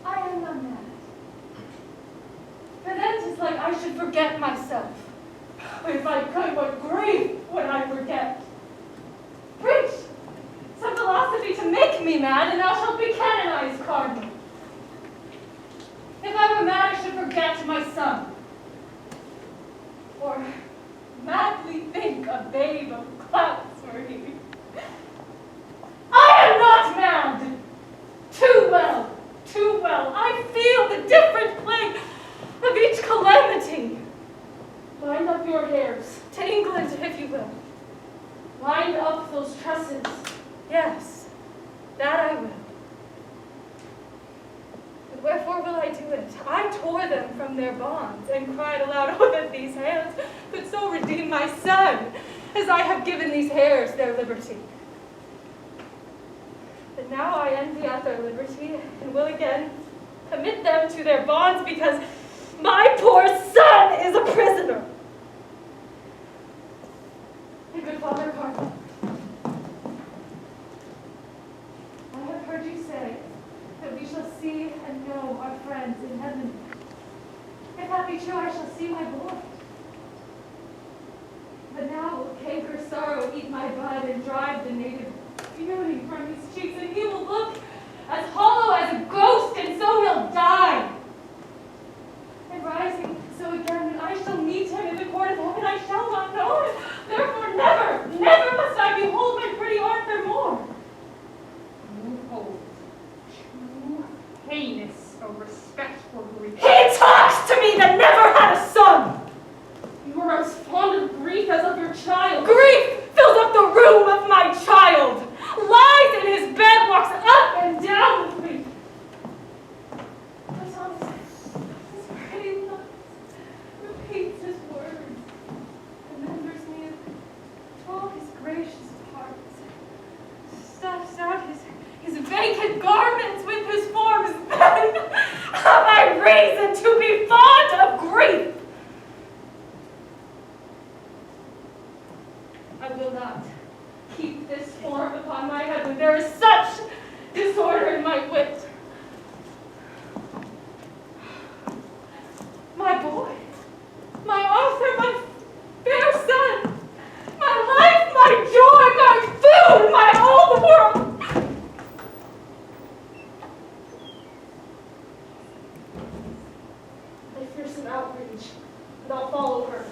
I am not mad. For then 'tis like I should forget myself. If I could, what grief would I forget? Preach some philosophy to make me mad, and thou shalt be canonized, Cardinal. If I were mad, I should forget my son. Or madly think a babe of clouts were he. I am not mad! Too well, too well. I feel the different plague of each calamity. Bind up your hairs. To England, if you will. Wind up those tresses. Yes, that I will. But wherefore will I do it? I tore them from their bonds and cried aloud, oh, that these hands could so redeem my son, as I have given these hairs their liberty. But now I envy at their liberty, and will again commit them to their bonds, because my poor son is a prisoner. And good Father Cardinal, I have heard you say that we shall see and know our friends in heaven. If that be true, I shall see my boy. But now will canker sorrow eat my bud and drive the native beauty from his cheeks, and he will look as hollow as a ghost, and so he'll die. And rising so again, and I shall meet him in the court of heaven, I shall not know him. Therefore never, never must I behold my pretty Arthur more. You hold too heinous a respect for grief. He talks to me that never had a son. You are as fond of grief as of your child. Grief! vacant garments with his forms, then have I reason to be fond of grief. I will not keep this form upon my head when there is such disorder in my wit. My boy, my Arthur, my fair son, my life, my joy, my food, my all the world. I fear some outrage, and I'll follow her.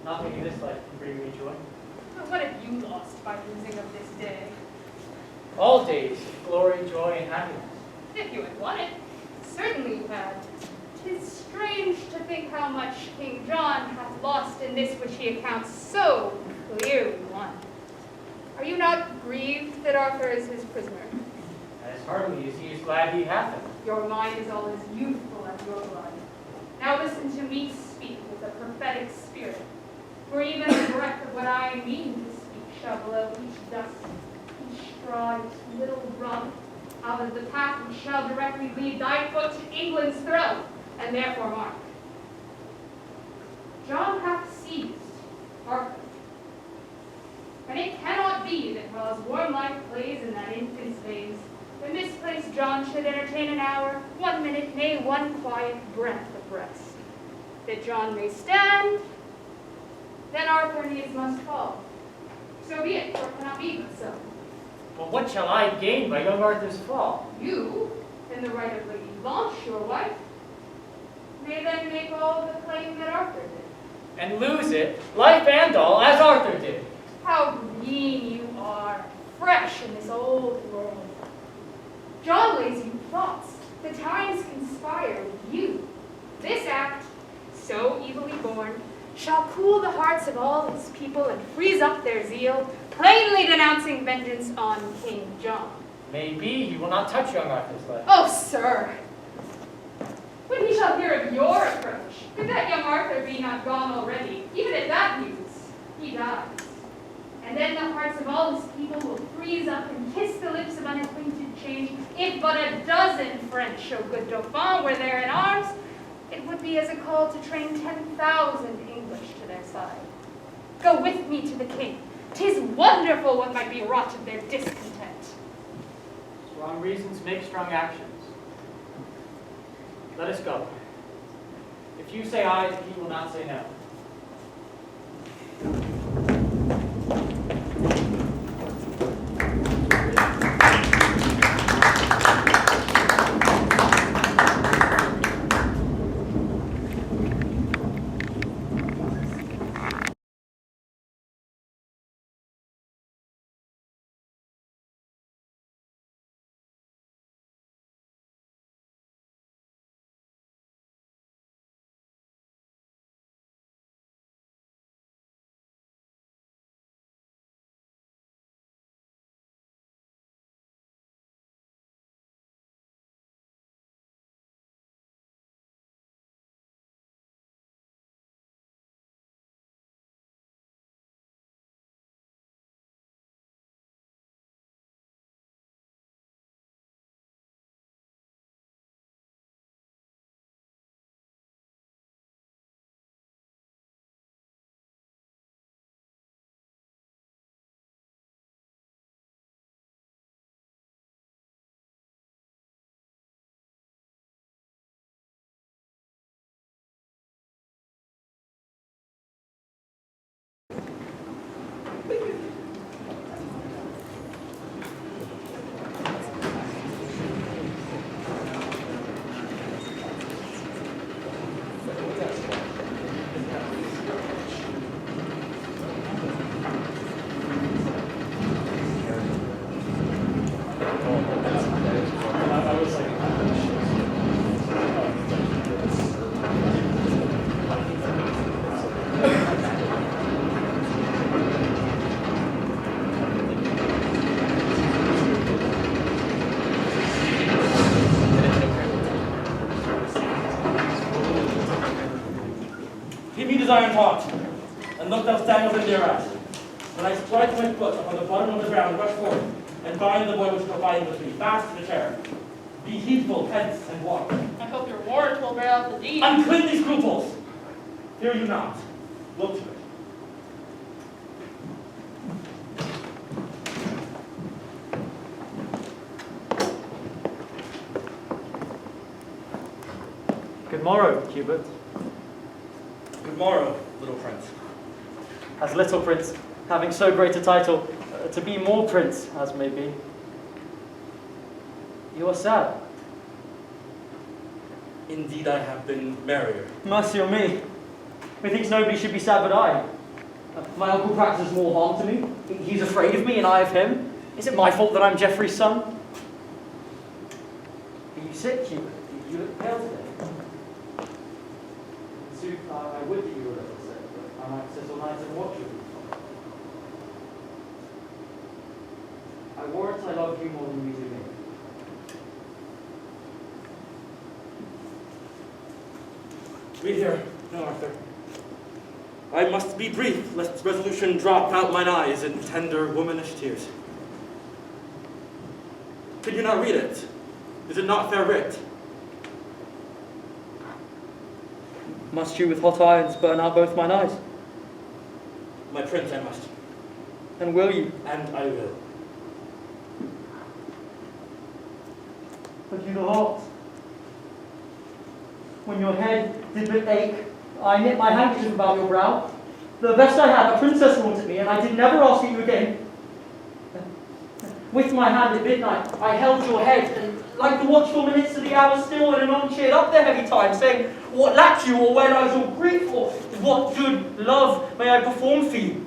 Nothing in this life can bring me joy. What have you lost by losing of this day? All days, glory, joy, and happiness. If you had won it, certainly you had. 'Tis strange to think how much King John hath lost in this which he accounts so clearly won. Are you not grieved that Arthur is his prisoner? As heartily as he is glad he hath him. Your mind is all as youthful as your blood. Now listen to me speak with a prophetic spirit, for even the breath of what I mean to speak shall blow each dust, each straw, each little rub out of the path, and shall directly lead thy foot to England's throne, and therefore mark. John hath seized Arthur, and it cannot be that while his warm life plays in that infant's veins, in this place John should entertain an hour, 1 minute, nay, one quiet breath of rest. That John may stand, then Arthur needs must fall. So be it, for it cannot be but so. But what shall I gain by young Arthur's fall? You, in the right of Lady Blanche, your wife, may then make all the claim that Arthur did. And lose it, life and all, as Arthur did. How green you are, fresh in this old world. John lays you plots, the times conspire with you. This act, so evilly born, shall cool the hearts of all his people and freeze up their zeal, plainly denouncing vengeance on King John. Maybe you will not touch young Arthur's life. Oh, sir! When he shall hear of your approach, if that young Arthur be not gone already, even at that news, he dies. And then the hearts of all his people will freeze up and kiss the lips of unacquainted change. If but a dozen French show good Dauphin were there in arms, it would be as a call to train 10,000 English to their side. Go with me to the king. 'Tis wonderful what might be wrought of their discontent. Strong reasons make strong actions. Let us go. If you say aye, he will not say no. Give me desire and heart, and look thou stand within thereat. When I strike my foot upon the bottom of the ground, rush forth, and bind the boy which shall bind with me, fast to the chair. Be heedful, hence, and walk. I hope your warrant will bear out the deed. Unclean these scruples! Fear you not. Look to it. Good morrow, Hubert. Good morrow, little prince. As little prince, having so great a title, to be more prince, as may be. You are sad. Indeed, I have been merrier. Mercy on me. Methinks nobody should be sad but I. My uncle practices more harm to me. He's afraid of me and I of him. Is it my fault that I'm Geoffrey's son? Are you sick, Hubert? You look pale today. In sooth, I would that you were a little sick, but I might sit all night and watch you. I warrant I love you more than you do me. Read here, no, Arthur. I must be brief, lest resolution drop out mine eyes in tender womanish tears. Could you not read it? Is it not fair writ? Must you with hot irons burn out both mine eyes? My prince, I must. And will you? And I will. But you the heart. When your head did but ache, I knit my handkerchief about your brow. The best I had, a princess wanted me, and I did never ask you again. With my hand at midnight, I held your head, and like the watchful minutes of the hour still, and anon cheered up the heavy time, saying, what lacked you, or where lies your grief, or what good love may I perform for you?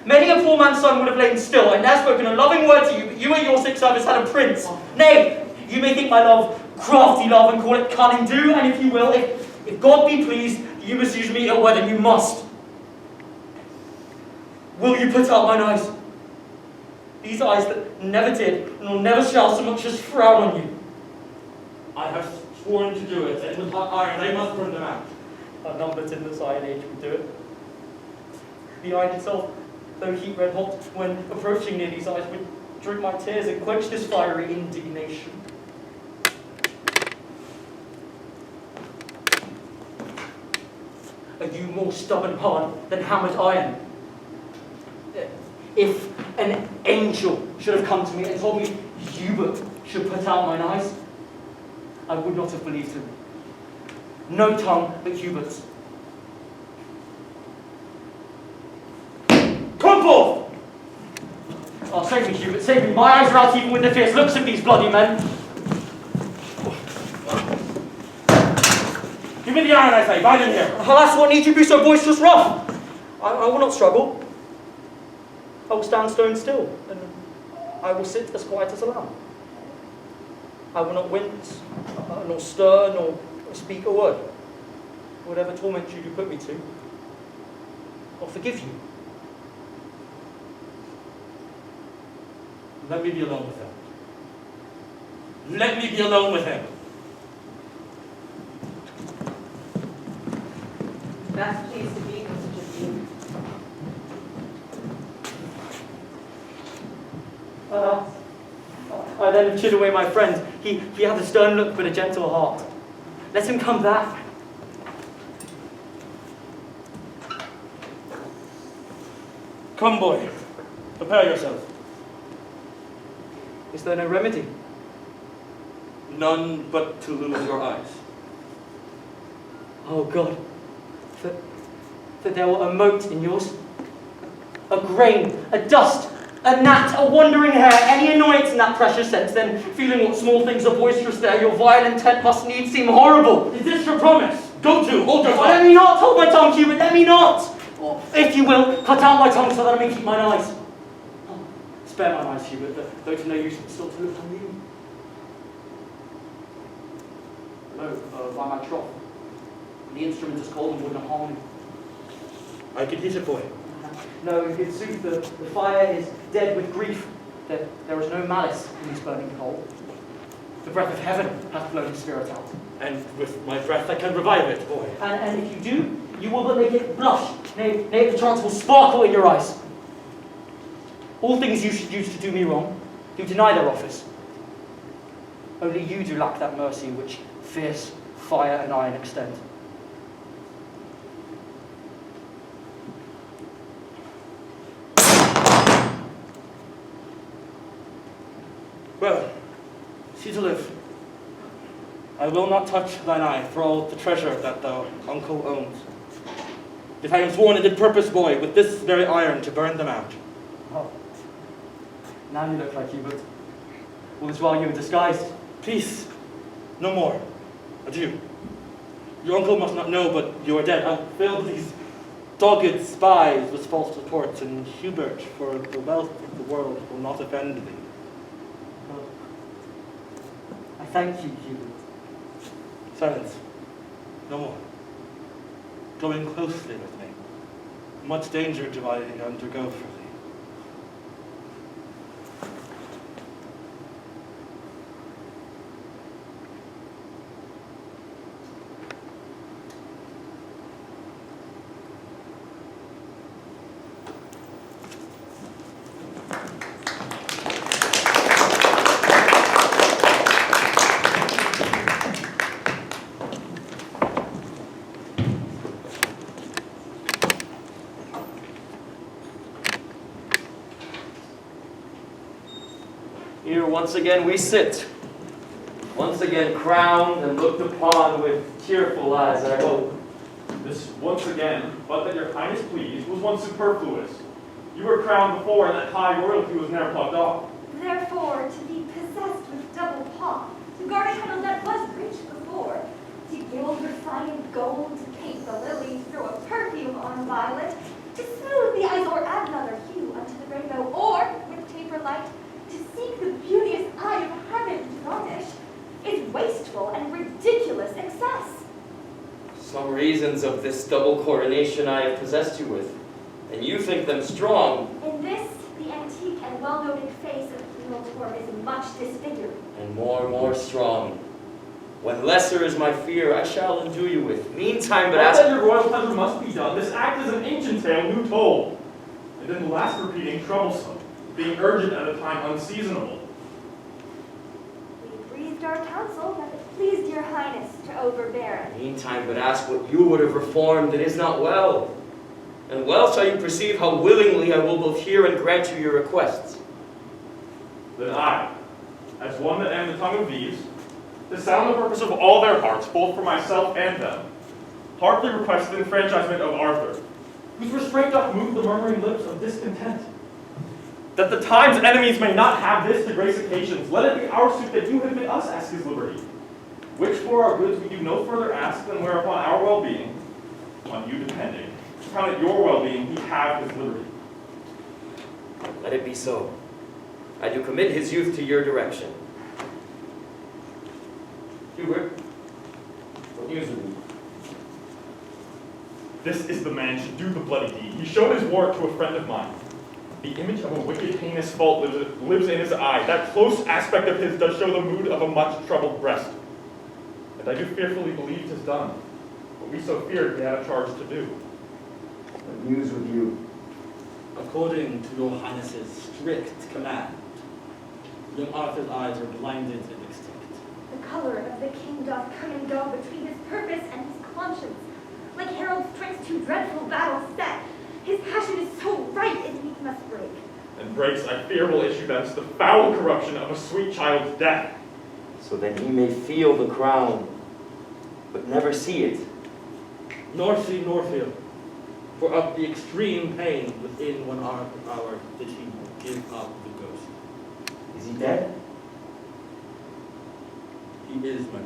Many a poor man's son would have lain still, and ne'er spoken a loving word to you, but you at your sick service had a prince. Nay, you may think my love crafty love, and call it cunning, do, and if you will, if God be pleased, you must use me at wedding, you must. Will you put out mine eyes? These eyes that never did, nor never shall so much as frown on you. I have sworn to do it, and with hot iron I must burn them out. None but in this iron age would do it. The iron itself, though heat red hot, when approaching near these eyes, would drink my tears and quench this fiery indignation. Are you more stubborn hard than hammered iron? If an angel should have come to me and told me Hubert should put out mine eyes, I would not have believed him. No tongue but Hubert's. Come forth! Oh, save me, Hubert, save me. My eyes are out even with the fierce looks of these bloody men. Give me the iron, I say. Bind him here. Alas, what need you be so boisterous rough? I will not struggle. I will stand stone still, and I will sit as quiet as a lamb. I will not wince, nor stir, nor speak a word. Whatever torment you do put me to, I'll forgive you. Let me be alone with him. Let me be alone with him. Best pleased to meet with such as you. I then have chid away my friend. He hath a stern look but a gentle heart. Let him come back. Come, boy. Prepare yourself. Is there no remedy? None but to lose your eyes. Oh God, that there were a mote in yours, a grain, a dust, a gnat, a wandering hair, any annoyance in that precious sense, then feeling what small things are boisterous there, your vile intent must needs seem horrible. Is this your promise? Go to, hold your Oh, let me not hold my tongue, Hubert, let me not! Or, if you will, cut out my tongue so that I may keep mine eyes. Oh, spare my eyes, Hubert, though to no use but still to look on you. Lo, by my trough, the instrument is cold and would not harm me. I can hear it, boy. No, in sooth, the fire is dead with grief. There is no malice in this burning coal. The breath of heaven hath blown his spirit out. And with my breath I can revive it, boy. And if you do, you will but make it blush, nay, the chance will sparkle in your eyes. All things you should use to do me wrong, do deny their office. Only you do lack that mercy which fierce fire and iron extend. Well, see to live. I will not touch thine eye for all the treasure that thou uncle owns. If I am sworn and did purpose, boy, with this very iron to burn them out. Oh, now you look like Hubert. All this while you were disguised. Peace, no more. Adieu. Your uncle must not know, but you are dead. I filled these dogged spies with false reports, and Hubert, for the wealth of the world, will not offend thee. Well, I thank you, Hubert. Silence. No more. Going closely with me. Much danger do I undergo for thee. Here once again we sit, once again crowned and looked upon with tearful eyes, I hope. This once again, but that your highness pleased, was once superfluous. You were crowned before, and that high royalty was never plucked off. Therefore, to be possessed with double pomp, to guard a title that was rich before, to gild refined gold, to paint the lilies, throw a perfume on violet, to smooth the eyes or add another hue unto the rainbow, or, with taper light, to seek the beauteous eye of heaven to garnish, is wasteful and ridiculous excess. Some reasons of this double coronation I have possessed you with, and you think them strong. In this, the antique and well-noted face of Penal Torm is much disfigured. And more strong. When lesser is my fear, I shall endue you with. Meantime, but Not as that your royal pleasure must be done. This act is an ancient tale, new told, and in the last repeating troublesome, being urgent at a time unseasonable. We breathed our counsel that it pleased your highness to overbear it. meantime, but ask what you would have reformed, it is not well. And well shall you perceive how willingly I will both hear and grant you your requests. Then I, as one that am the tongue of these, to sound the purpose of all their hearts, both for myself and them, heartily request the enfranchisement of Arthur, whose restraint doth move the murmuring lips of discontent. That the time's enemies may not have this to grace occasions, let it be our suit that you have bid us ask his liberty, which for our goods we do no further ask than whereupon our well-being, on you depending, count it your well-being, he have his liberty. Let it be so. I do commit his youth to your direction. Hubert, what news of you? This is the man should do the bloody deed. He showed his warrant to a friend of mine. The image of a wicked, heinous fault lives in his eye. That close aspect of his does show the mood of a much troubled breast. And I do fearfully believe 'tis done. What we so feared we had a charge to do. What news with you? According to your highness's strict command, young Arthur's eyes are blinded and extinct. The color of the king doth come and go between his purpose and his conscience. Like herald strikes to dreadful battle set, his passion is so right it needs must break. And breaks, I fear, will issue thence the foul corruption of a sweet child's death. So that he may feel the crown, but never see it. Nor see nor feel, for of the extreme pain within 1 hour did he give up the ghost. Is he dead? He is, my lord.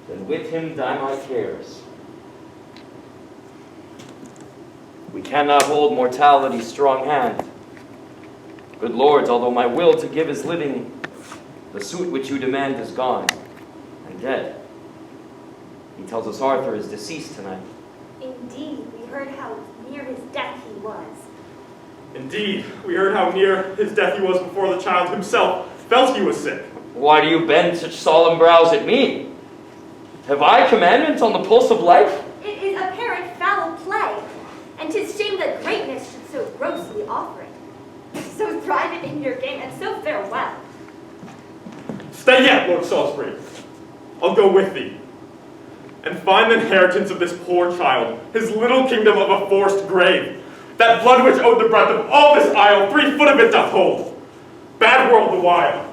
Then with him die my cares. We cannot hold mortality's strong hand. Good lords, although my will to give is living, the suit which you demand is gone and dead. He tells us Arthur is deceased tonight. Indeed, we heard how near his death he was. Indeed, we heard how near his death he was before the child himself felt he was sick. Why do you bend such solemn brows at me? Have I commandment on the pulse of life? It is apparent foul play, and 'tis shame that greatness should so grossly offer it. So thrive it in your game, and so farewell. Stay yet, Lord Salisbury. I'll go with thee, and find the inheritance of this poor child, his little kingdom of a forced grave. That blood which owed the breadth of all this isle, 3 foot of it doth hold. Bad world the while.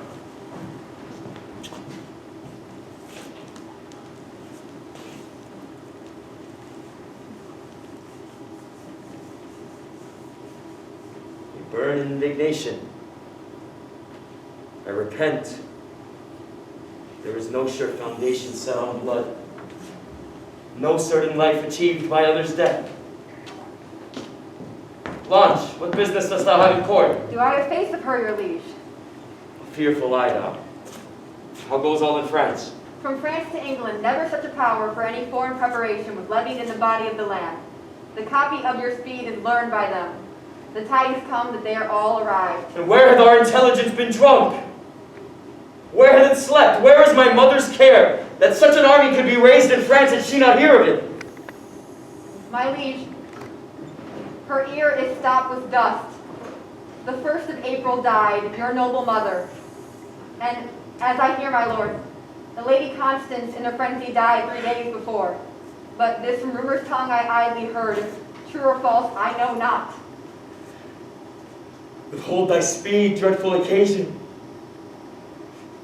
You burn in indignation. I repent. There is no sure foundation set on blood. No certain life achieved by others' death. Blanche, what business dost thou have in court? Do I efface of her, your liege? A fearful eye thou. How goes all in France? From France to England, never such a power for any foreign preparation was levied in the body of the land. The copy of your speed is learned by them. The tidings come that they are all arrived. And where hath our intelligence been drunk? Where hath it slept? Where is my mother's care, that such an army could be raised in France and she not hear of it? My liege, her ear is stopped with dust. The 1st of April died your noble mother. And as I hear, my lord, the Lady Constance in a frenzy died 3 days before. But this from rumor's tongue I idly heard. If true or false, I know not. Withhold thy speed, dreadful occasion.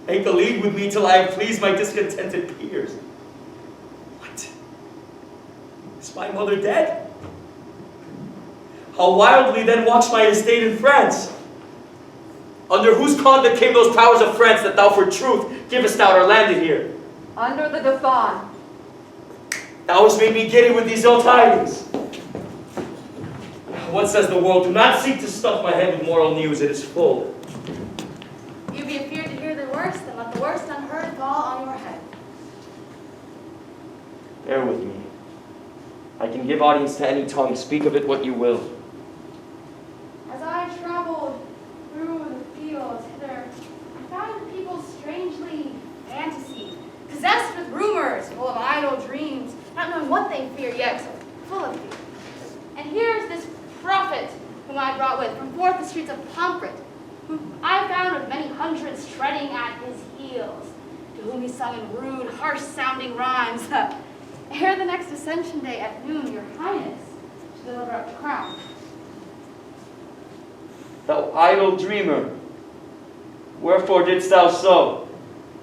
Make a league with me till I have pleased my discontented peers. What? Is my mother dead? How wildly then walks my estate in France? Under whose conduct came those powers of France that thou for truth givest out our landed here? Under the Dauphin. Thou hast made me giddy with these ill tidings. What says the world? Do not seek to stuff my head with moral news, it is full. You be afeard to hear the worst, and let the worst unheard fall on your head. Bear with me. I can give audience to any tongue. Speak of it what you will. As I traveled through the fields hither, I found the people strangely fantasied, possessed with rumors, full of idle dreams, not knowing what they fear, yet full of fear. And here's this prophet whom I brought with from forth the streets of Pomfret, whom I found with many hundreds treading at his heels, to whom he sung in rude, harsh-sounding rhymes, ere the next Ascension Day at noon, your highness to deliver up the crown. Thou idle dreamer, wherefore didst thou so?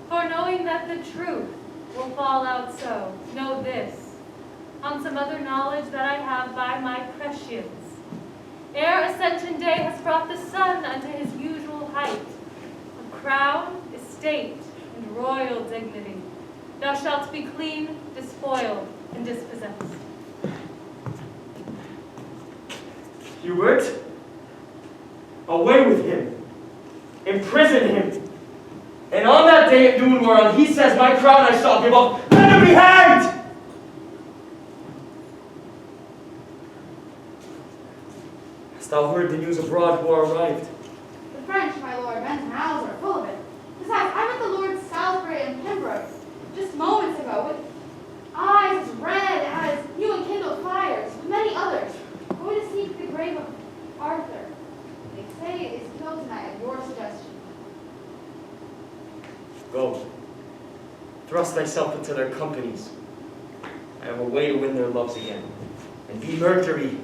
For knowing that the truth will fall out so, know this, on some other knowledge that I have by my prescience. Ere Ascension Day has brought the sun unto his usual height, of crown, estate, and royal dignity, thou shalt be clean, despoiled, and dispossessed. Hubert, away with him, imprison him, and on that day at noon whereon he says my crown I shall give up, let him be hanged! Hast thou heard the news abroad who are arrived? The French, my lord, men's mouths are full of it. Besides, I met the Lords Salisbury and Pembroke just moments ago with eyes as red as new enkindled fires, with many others, going to seek the grave of Arthur. They say it is killed tonight at your suggestion. Go, thrust thyself into their companies. I am a way to win their loves again. And be Mercury,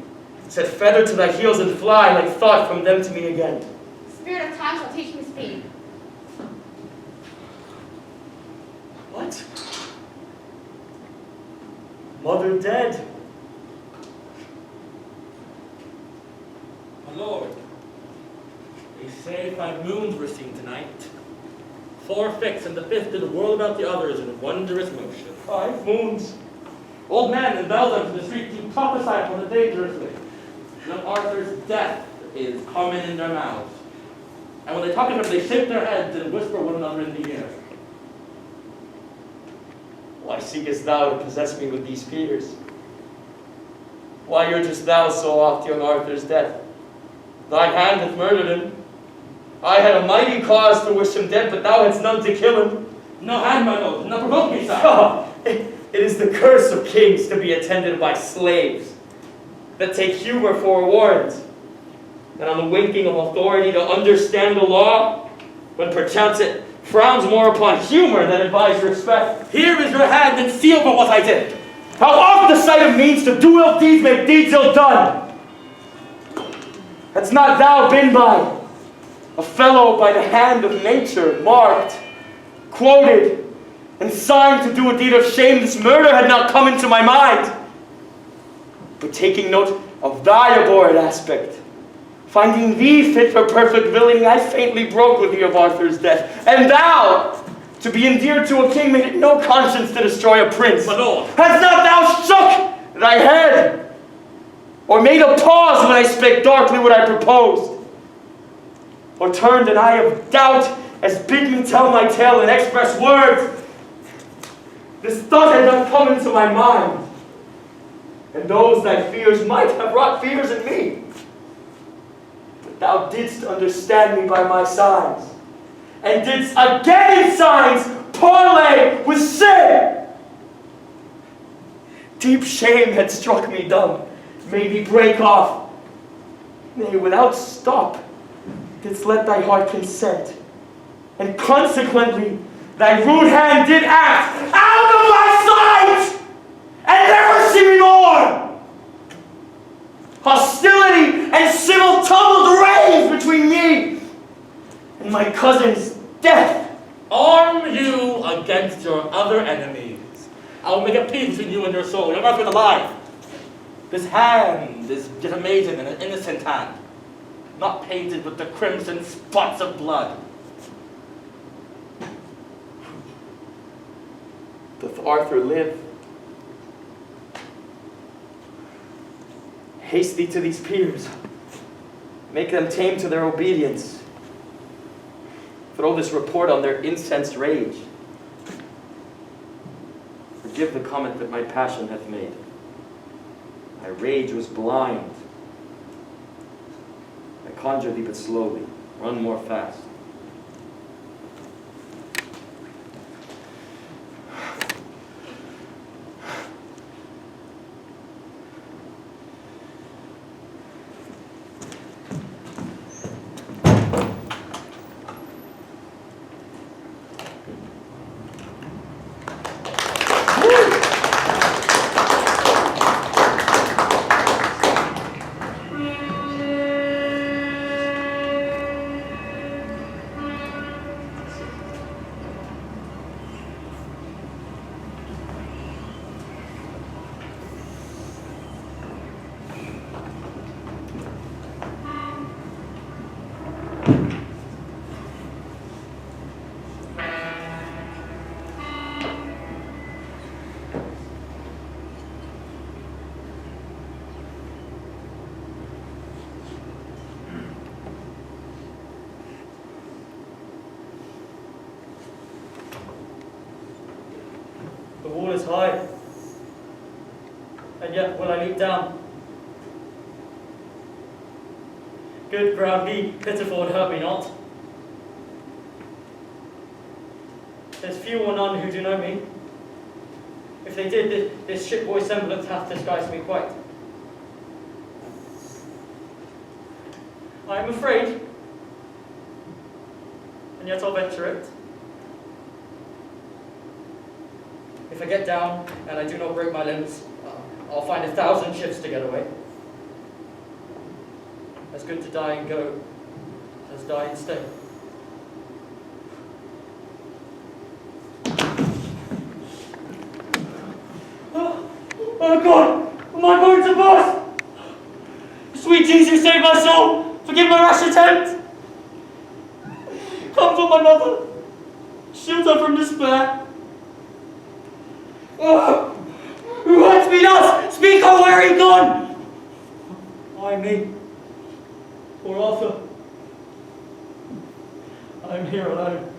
set feather to thy heels and fly like thought from them to me again. The spirit of time shall teach me speed. What? Mother dead? My lord, they say 5 moons were seen tonight. 4 fixed, and the 5th did whirl about the others in wondrous motion. 5 moons. Old men and beldams in the street do prophesy upon the dangerously. That Arthur's death is common in their mouths. And when they talk of him, they shake their heads and whisper one another in the ear. Why seekest thou to possess me with these fears? Why urgest thou so oft young Arthur's death? Thine hand hath murdered him. I had a mighty cause to wish him dead, but thou hadst none to kill him. No hand, my lord, do not provoke me, sire. Oh, It is the curse of kings to be attended by slaves that take humor for a warrant, and on the winking of authority to understand the law, when perchance it frowns more upon humor than advised respect. Here is your hand and seal for what I did. How oft the sight of means to do ill deeds make deeds ill done? Hadst not thou been by, a fellow by the hand of nature, marked, quoted, and signed to do a deed of shame, this murder had not come into my mind. But taking note of thy abhorred aspect, finding thee fit for perfect villainy, I faintly broke with thee of Arthur's death. And thou, to be endeared to a king, made it no conscience to destroy a prince. My lord. Hast not thou shook thy head, or made a pause when I spake darkly what I proposed, or turned an eye of doubt as bid me tell my tale in express words? This thought had not come into my mind, and those thy fears might have wrought fears in me. But thou didst understand me by my signs, and didst again in signs parlay with sin. Deep shame had struck me dumb, made me break off. Nay, without stop, didst let thy heart consent, and consequently thy rude hand did act out of my sight, and never see me more. Hostility and civil tumult raged between me and my cousin's death. Arm you against your other enemies. I will make a peace between you and your soul. You're not alive. This hand is yet a maiden and an innocent hand, not painted with the crimson spots of blood. Doth Arthur live? Haste thee to these peers. Make them tame to their obedience. Throw this report on their incensed rage. Forgive the comment that my passion hath made. My rage was blind. I conjure thee but slowly. Run more fast. The wall is high, and yet will I leap down. Good ground be pitiful and hurt me not. There's few or none who do know me. If they did, this shipboy semblance hath disguised me quite. I am afraid, and yet I'll venture it. If I get down and I do not break my limbs, I'll find 1,000 shifts to get away. As good to die and go as die and stay. Oh God! Am I going to burst? Sweet Jesus, save my soul! Forgive my rash attempt! Comfort my mother! Shield her from despair! Who hath been us? Speak, O weary God! Why me? Poor Arthur. I am here alone.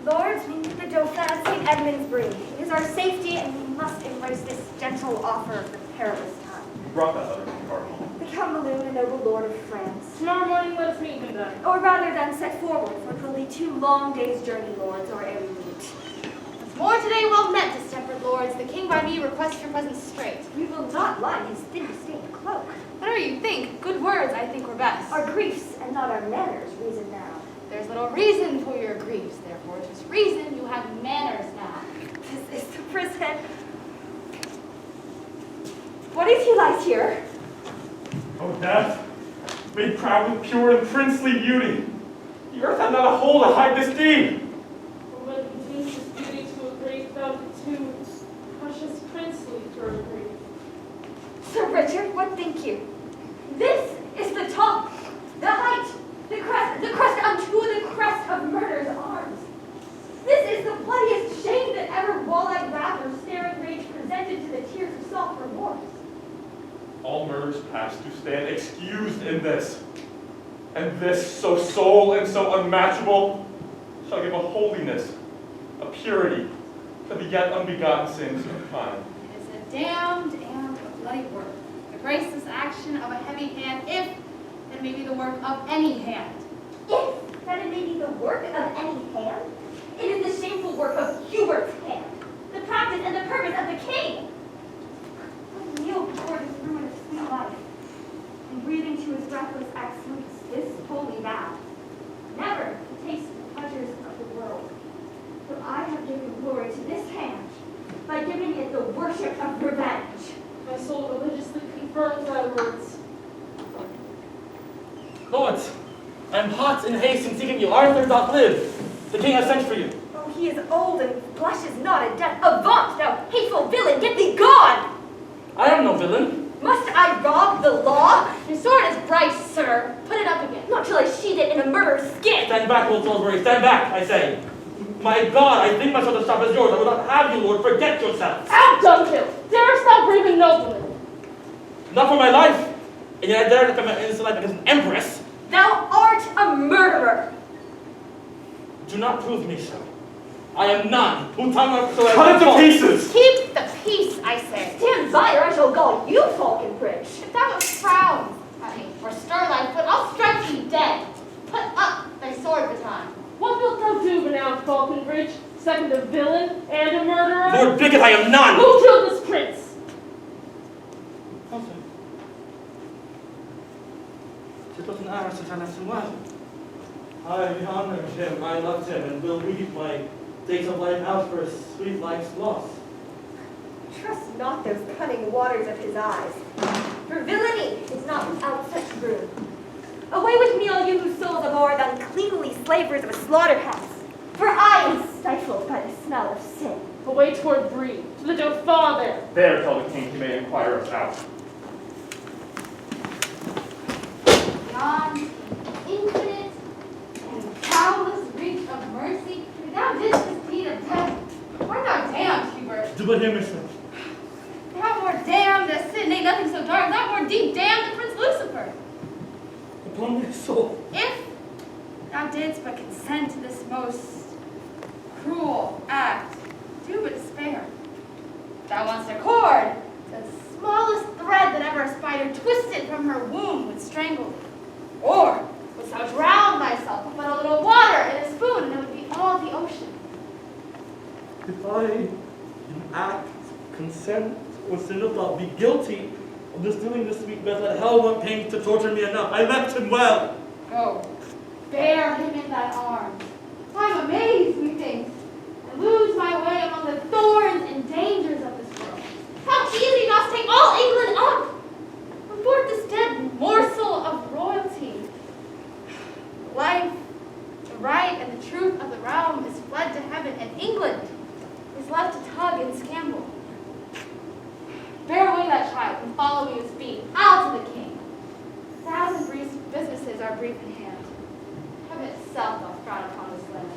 Lord, the Dauphin of St. Edmundsbury, it is our safety, and we must embrace this gentle offer of the perilous time. You brought that letter from the Cardinal. The Come, Balloon, a noble lord of France. Tomorrow morning let us meet him then. Or rather than set forward, for it will be 2 long days' journey, lords, or ere we meet. More today well met, distempered lords. The king by me requests your presence straight. We will not lie his thin-stained cloak. Whatever you think, good words I think were best. Our griefs and not our manners reason now. There's little reason for your griefs, therefore 'tis reason you have manners now. This is the prison. What is he lies here? O death, made proud with pure and princely beauty, the earth had not a hole to hide this deed. For when continues his beauty to a great fountain too, precious princely for a grief. Sir Richard, what think you? This is the top, the height, the crest unto the crest of murder's arms. This is the bloodiest shame that ever wall-eyed wrath or staring rage presented to the tears of soft remorse. All murders past do stand excused in this, and this so sole and so unmatchable shall give a holiness, a purity to the yet unbegotten sins of time. It is a damned and a bloody work. The graceless action of a heavy hand, if it may be the work of any hand. If that it may be the work of any hand, it is the shameful work of Hubert's hand, the practice and the purpose of the king. I kneel before this ruin of sweet life, and breathing to his breathless excellence this holy vow, never to taste the pleasures of the world. For I have given glory to this hand by giving it the worship of revenge. My soul religiously confirms thy words. Lords, I am hot in haste in seeking you. Arthur doth live. The king has sent for you. Oh, he is old and blushes not at death. Avaunt, thou hateful villain, get thee gone! I am no villain. Must I rob the law? Your sword is bright, sir. Put it up again. Not till I sheathe it in a murderer's skin. Stand back, Lord Salisbury. Stand back, I say. My God, I think my sword as sharp as yours. I will not have you, Lord. Forget yourself. Out, Dunhill! Darest thou brave a nobleman? Not for my life. And yet I dare defend my innocent life against an empress. Thou art a murderer. Do not prove me so. I am none. Who tongue so Cut it to pieces! Keep the peace, I say. Stand by, or I shall gall you, Falconbridge. If thou wilt frown, or stir thy foot, I'll strike thee dead. Put up thy sword baton. What wilt thou do, renowned Falconbridge? Second a villain and a murderer? Lord Bigot, I am none. Who killed this prince? Okay. It was an hour since I left him well. I honored him, I loved him, and will weep my days of life out for his sweet life's loss. Trust not those cunning waters of his eyes, for villainy is not without such brood. Away with me, all you whose souls abhor the uncleanly slavers of a slaughterhouse, for I am stifled by the smell of sin. Away toward Bree, to the Dauphin there. There tell the king he may inquire us out. Beyond infinite and boundless reach of mercy, if thou didst this deed of death, wert thou damned, Hubert. Do but hear me, sir. Thou more damned as sin, nay, nothing so dark, thou more deep damned than Prince Lucifer. Upon my soul. If thou didst but consent to this most cruel act, do but spare. Thou wants a cord, the smallest thread that ever a spider twisted from her womb would strangle thee. Or wouldst thou drown thyself with but a little water in a spoon, and it would be all the ocean. If I, in act, consent, or sin of thought, be guilty of distilling this sweet method, hell want pains to torture me enough. I left him well. Go, bear him in thy arms. I am amazed, methinks, and lose my way among the thorns and dangers of this world. How easy dost take all England up! On board this dead morsel of royalty. The life, the right, and the truth of the realm is fled to heaven, and England is left to tug and scamble. Bear away that child and follow me with speed. I'll to the king. 1,000 brief businesses are brief in hand. Heaven itself doth frown upon this land.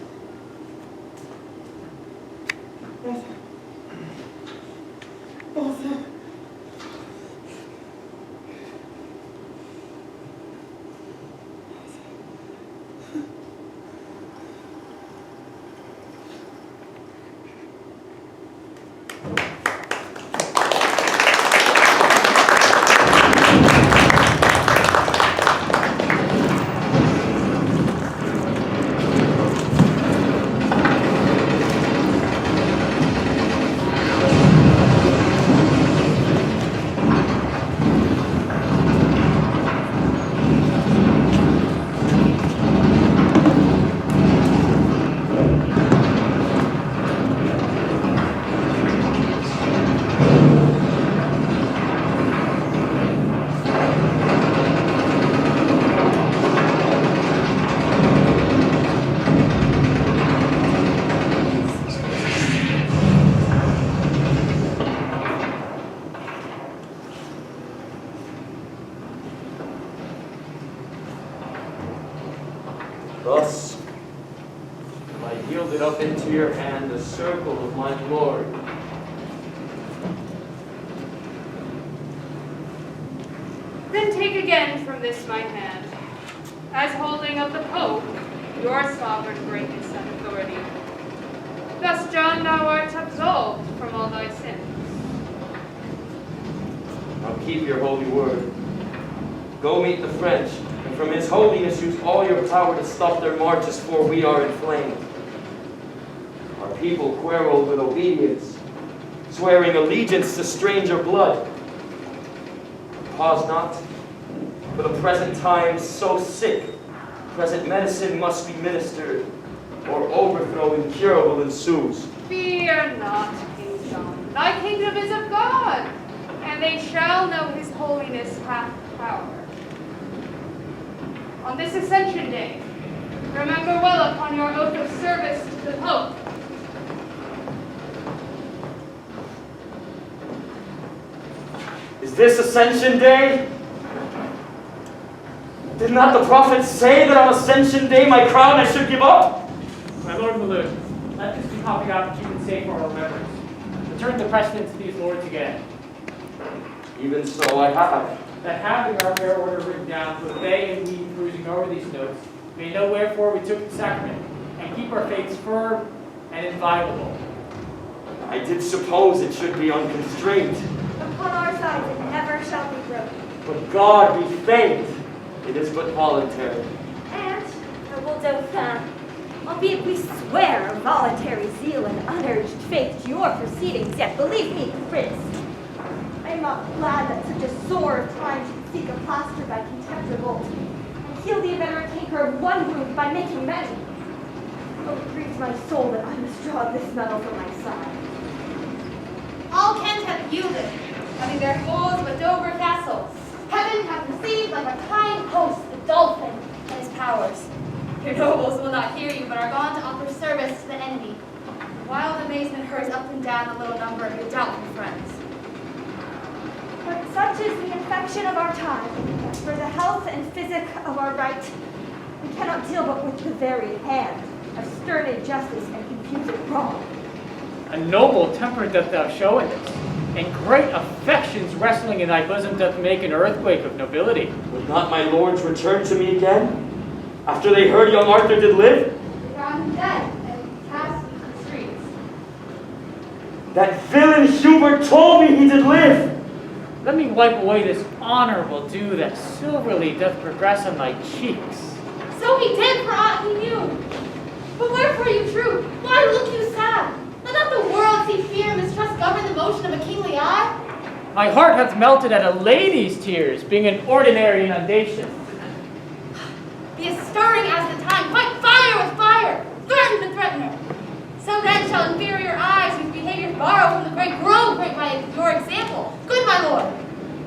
Thus, I yielded up into your hand the circle of my glory. Then take again from this my hand, as holding of the Pope, your sovereign greatness and authority. Thus, John, thou art absolved from all thy sins. Now keep your holy word. Go meet the French, and from his holiness use all your power to stop their marches, for we are inflamed. Our people quarrel with obedience, swearing allegiance to stranger blood. Pause not, for the present time so sick, present medicine must be ministered, or overthrow incurable ensues. Fear not, King John. Thy kingdom is of God, and they shall know his holiness hath power. On this Ascension Day, remember well upon your oath of service to the Pope. Is this Ascension Day? Did not the prophet say that on Ascension Day my crown I should give up? My Lord Malou, let this be copied out and keep it safe for our remembrance. Return the precedence to these lords again. Even so I have. That having our fair order written down, both they and we cruising over these notes, may know wherefore we took the sacrament, and keep our faiths firm and inviolable. I did suppose it should be unconstrained. Upon our side it never shall be broken. But God be thanked, it is but voluntary. And, noble Dauphin, albeit we swear a voluntary zeal and unurged faith to your proceedings, yet believe me, Prince, I am not glad that such a sore of time should seek a plaster by contempt revolt, and heal the inveterate canker of one wound by making many. Oh, it grieves my soul that I must draw this medal from my side. All Kent hath yielded, having their foes but Dover Castle. Heaven hath received like a kind host the dolphin and his powers. Your nobles will not hear you, but are gone to offer service to the enemy. Wild amazement hurries up and down the little number of your doubtful friends. But such is the infection of our time, that for the health and physic of our right, we cannot deal but with the very hand of stern injustice and confused wrong. A noble temper doth thou show in this, and great affections wrestling in thy bosom doth make an earthquake of nobility. Would not my lords return to me again, after they heard young Arthur did live? They found him dead and cast into the streets. That villain Hubert told me he did live. Let me wipe away this honorable dew that silverly doth progress on thy cheeks. So he did for aught he knew. But wherefore you true? Why look you sad? Let not the world see fear and mistrust govern the motion of a kingly eye. My heart hath melted at a lady's tears, being an ordinary inundation. Be as stirring as the time, fight fire with fire, threaten the threatener. So then shall inferior eyes whose behaviors borrow from the great grow great by your example. Good my lord.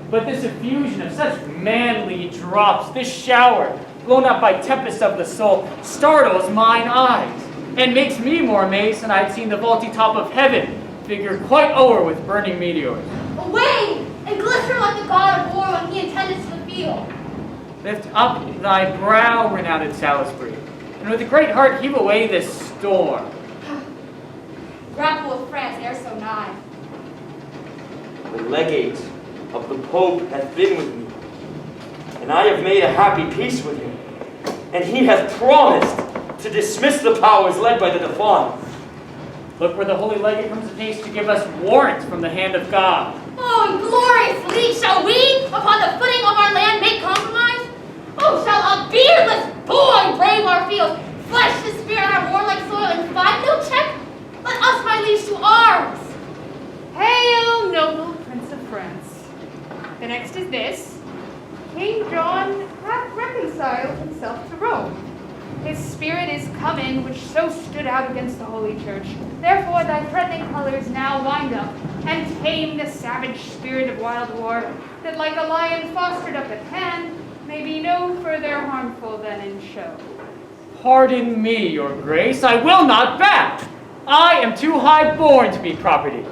But this effusion of such manly drops, this shower, blown up by tempest of the soul, startles mine eyes, and makes me more amazed than I had seen the vaulty top of heaven figure quite o'er with burning meteors. Away, and glister like the god of war when he intended to the field. Lift up thy brow, renowned Salisbury, and with a great heart heave away this storm. Grapple with France ere so nigh. The legate of the Pope hath been with me, and I have made a happy peace with him, and he hath promised to dismiss the powers led by the Dauphin. Look where the Holy Legate comes apace to give us warrant from the hand of God. Oh, inglorious league, shall we, upon the footing of our land, make compromise? Oh, shall a beardless boy brave our field, flesh his spear on our warlike soil, and find no check? Let us, my liege, to arms! Hail, noble Prince of France. The next is this. King John hath reconciled himself to Rome. His spirit is come in, which so stood out against the Holy Church. Therefore thy threatening colors now wind up, and tame the savage spirit of wild war, that like a lion fostered up at hand, may be no further harmful than in show. Pardon me, your grace, I will not back. I am too high born to be property.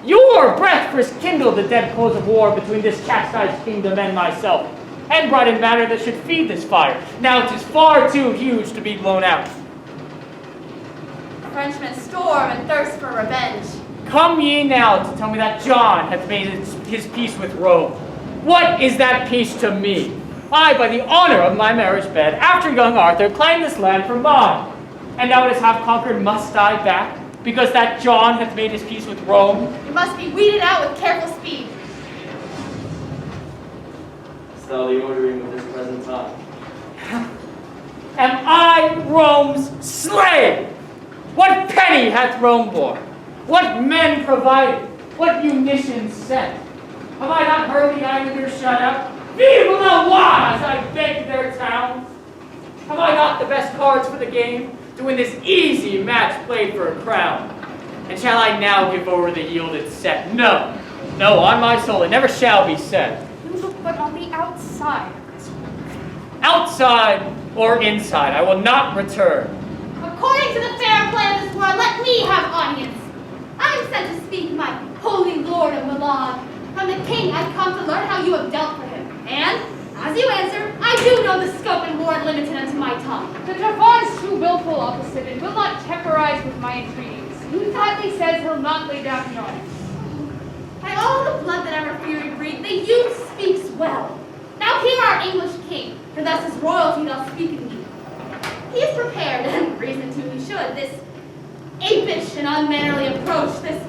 Your breath first kindled the dead coals of war between this chastised kingdom and myself. and Brayden matter that should feed this fire. Now it is far too huge to be blown out. Frenchmen storm and thirst for revenge. Come ye now to tell me that John hath made his peace with Rome. What is that peace to me? I, by the honor of my marriage bed, after young Arthur, claim this land for mine. And now it is half conquered, must I back, because that John hath made his peace with Rome? It must be weeded out with careful speed. Is thou the ordering of this present time? Am I Rome's slave? What penny hath Rome borne? What men provided? What munitions sent? Have I not heard the islanders shout out, "Vive la roi!" as I begged their towns? Have I not the best cards for the game to win this easy match played for a crown? And shall I now give over the yielded set? No, no, on my soul, it never shall be said. You look but on the outside of this war. Outside or inside, I will not return. According to the fair plan of this world, let me have audience. I am sent to speak, my holy lord of Milan. From the king I've come to learn how you have dealt for him. And, as you answer, I do know the scope and ward limited unto my tongue. The Javon is too willful opposite and will not temporize with my entreaties. He flatly says he'll not lay down his arms. By all the blood that our fury breathed, the youth speaks well. Now hear our English king, for thus his royalty doth speak in me. He is prepared, and reason too he should, this apish and unmannerly approach, this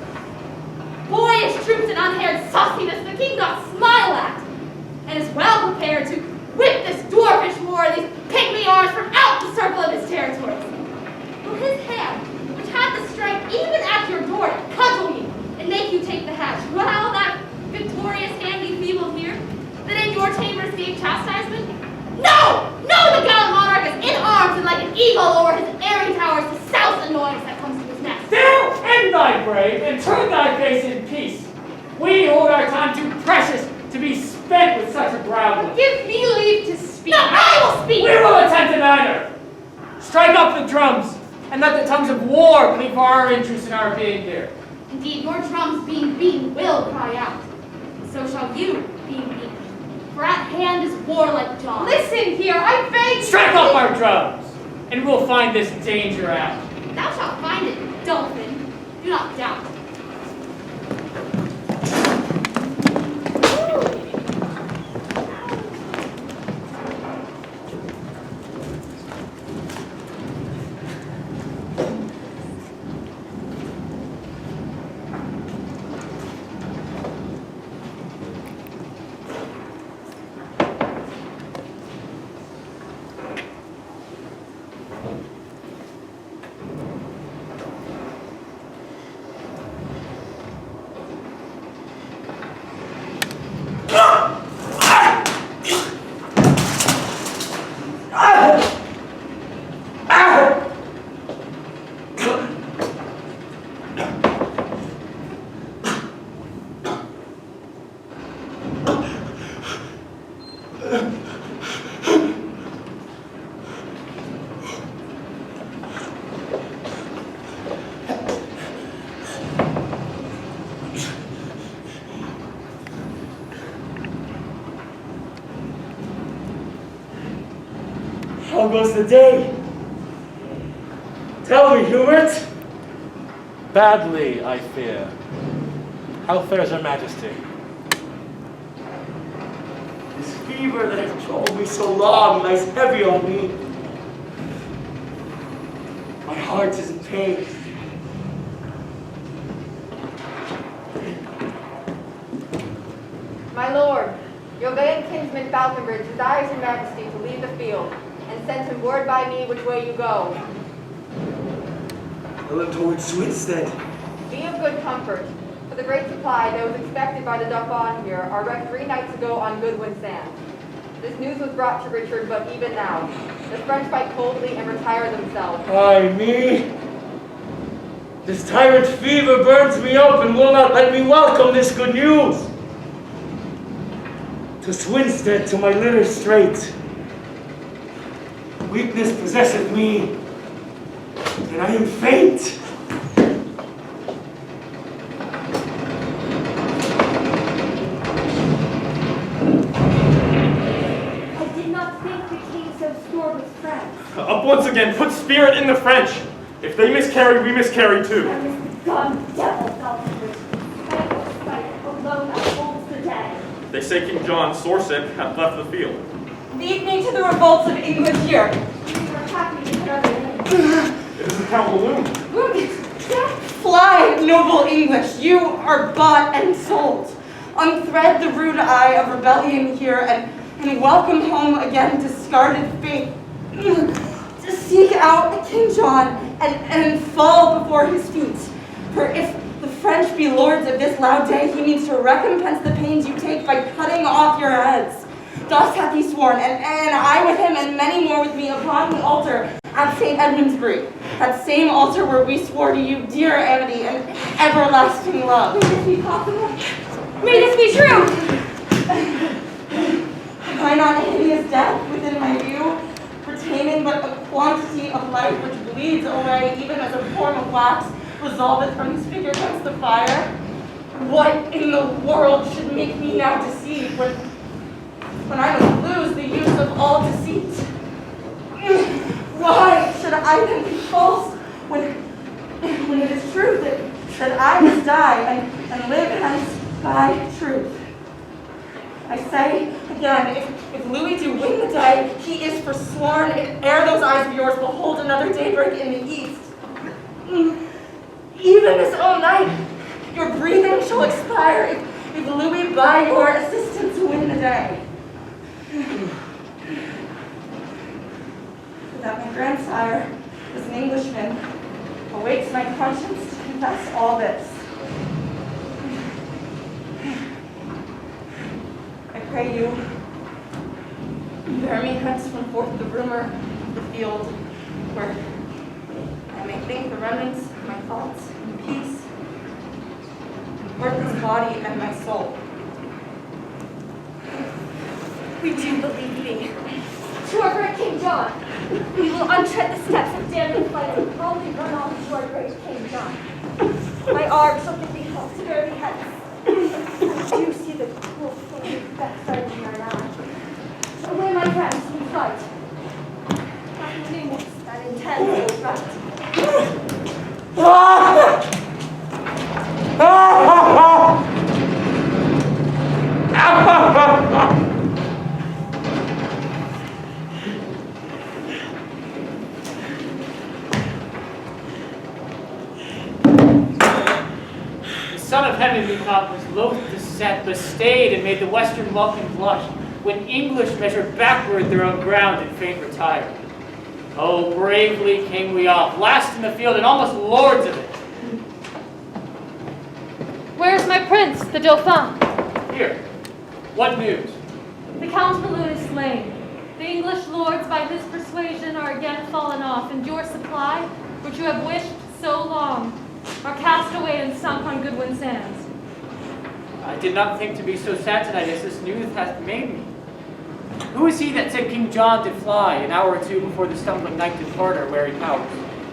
boyish troops and unhaired sauciness the king doth smile at, and is well prepared to whip this dwarfish war and these pygmy arms from out the circle of his territories. For his hand, which had the strength even at your door to cudgel you and make you take the hatch, while that victorious hand be feebled here, that in your chambers gave chastisement? No! No, the gallant monarch is in arms and like an eagle over his airy towers to souse the noise that comes to his nest. Still, end thy brave, and turn thy face in peace. We hold our time too precious to be spent with such a groundling. Give me leave to speak. No, I will speak! We will attend to neither. Strike up the drums, and let the tongues of war plead for our interest in our being here. Indeed, your drums being beaten will cry out. So shall you, being beaten. For at hand is war like John. Listen here, I beg. Strike up our drums, and we'll find this danger out. Thou shalt find it, dolphin. Do not doubt. How goes the day? Tell me, Hubert. Badly, I fear. How fares Her Majesty? This fever that has troubled me so long lies heavy on me. My heart is in pain. My lord, your valiant kinsman Falconbridge desires your majesty to leave the field, and sends him word by me which way you go. Helen towards Swinstead. Be of good comfort, for the great supply that was expected by the Dauphin here are wrecked 3 nights ago on Goodwin Sand. This news was brought to Richard but even now. The French fight coldly and retire themselves. Ay me! This tyrant fever burns me up and will not let me welcome this good news. To Swinstead, to my litter straight. Weakness possesseth me, and I am faint. Up once again, put spirit in the French. If they miscarry, we miscarry too. God devil, Falconbridge. Fight alone upholds the dead. They say King John, sore sick, hath left the field. Lead me to the revolts of England here. We were happy to hear other names. It is the Count Walloon. Fly, noble English, you are bought and sold. Unthread the rude eye of rebellion here, and welcome home again discarded faith. To seek out King John and fall before his feet. For if the French be lords of this loud day, he means to recompense the pains you take by cutting off your heads. Thus hath he sworn, and I with him, and many more with me, upon the altar at St. Edmundsbury, that same altar where we swore to you dear amity and everlasting love. May this be possible? May this be true? Have I not a hideous death within my view, retaining but a quantity of life which bleeds away, even as a form of wax resolveth from his figure against the fire? What in the world should make me now deceive when I must lose the use of all deceit? Why should I then be false when it is true that I must die and live hence by truth? I say again, if Louis do win the day, he is forsworn, ere those eyes of yours behold another daybreak in the east. Even this own night, your breathing shall expire if Louis by your assistance win the day. That my grandsire was an Englishman awaits my conscience to confess all this. I pray you, bear me hence from forth the rumor of the field, where I may think the remnants of my thoughts in peace, and part this body and my soul. We do believe thee. To our great King John, we will untread the steps of damning flight and boldly run on to our great King John. My arms shall give thee help to bear thee hence. I do see the cruel flame backside in thine eye. Away, my friends, we fight. Not Muniz that intends is right. Son of heaven, methought, was loath to set, but stayed and made the western welcome blush, when English measured backward their own ground and faint retired. Oh, bravely came we off, last in the field and almost lords of it. Where's my prince, the Dauphin? Here, what news? The Count Walloon is slain. The English lords, by his persuasion, are again fallen off, and your supply, which you have wished so long, are cast away and sunk on Goodwin sands. I did not think to be so sad tonight as this news hath made me. Who is he that said King John did fly an hour or two before the stumbling night departed our weary powers?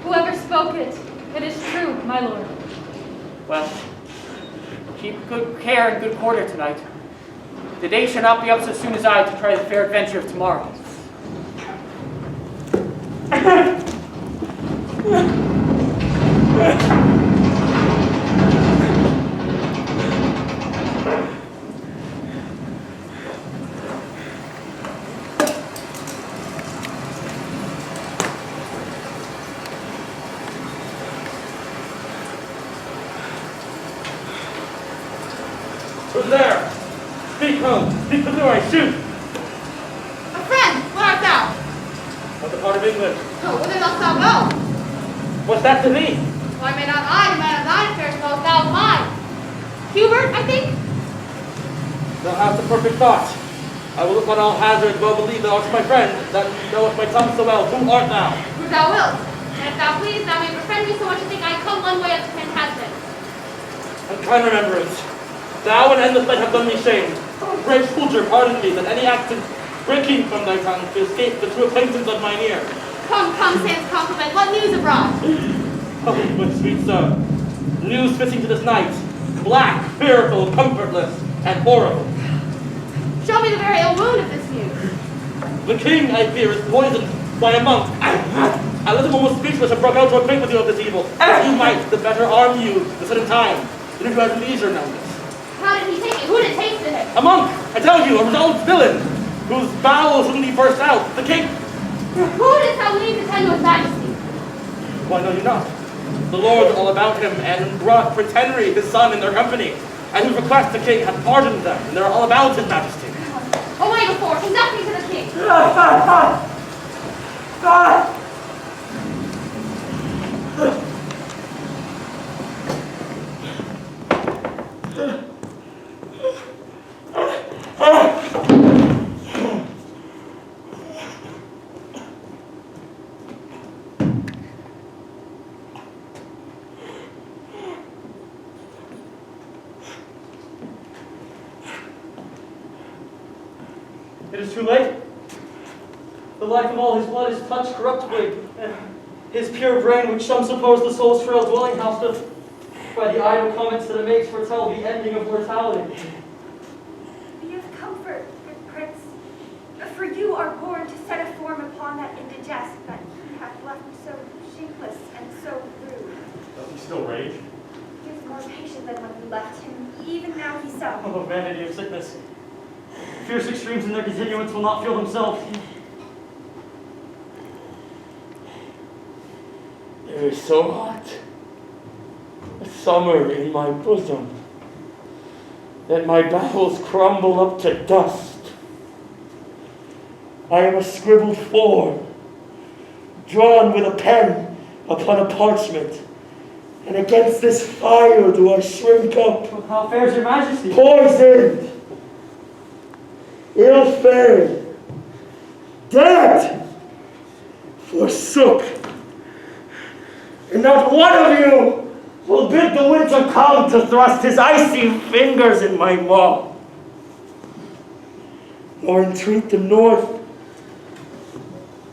Whoever spoke it is true, my lord. Well, keep good care and good quarter tonight. The day shall not be up so soon as I to try the fair adventure of tomorrow. Who's there? Speak home. Speak the door. I shoot. A friend, where art thou? What the part of England? Oh, whither dost thou go? What's that to thee? Why may not I, the man of thine affairs, know thou of mine? Hubert, I think? Thou hast a perfect thought. I will look on all hazards, well believe thou art my friend, that knoweth my tongue so well. Who art thou? Who thou wilt. And if thou please, thou may befriend me so much to think I come one way of the Plantagenet. Unkind remembrance. Thou and endless light have done me shame. Brave soldier, pardon me, that any accent breaking from thy tongue to escape the true acquaintance of mine ear. Come, sans compliment, what news abroad? Oh, my sweet sir, news fitting to this night, black, fearful, comfortless, and horrible. Show me the very ill wound of this news. The king, I fear, is poisoned by a monk. I left him almost speechless and broke out to acquaint with you of this evil. As you might, the better arm you the sudden time, than if you had leisure notice. How did he take it? Who did it take to him? A monk, I tell you, a resolved villain, whose bowels suddenly burst out. The king. Who did tell me to tend to his majesty? Why know you not? The lords all about him, and brought Prince Henry, his son, in their company, at whose request the king had pardoned them, and they're all about his majesty. Away before, conduct me to the king. It is too late. The life of all his blood is touched corruptibly, and his pure brain, which some suppose the soul's frail dwelling house, doth, by the idle comments that it makes, foretell the ending of mortality. Be of comfort, good prince, for you are born to set a form upon that indigest that he hath left so shapeless and so rude. Does he still rage? He is more patient than when we left him, even now he so. Oh, vanity of sickness. Fierce extremes in their continuance will not feel themselves. There is so hot a summer in my bosom that my bowels crumble up to dust. I am a scribbled form, drawn with a pen upon a parchment, and against this fire do I shrink up. How fares your majesty? Poisoned, ill-fared, dead, forsook. And not one of you will bid the winter come to thrust his icy fingers in my maw, nor entreat the north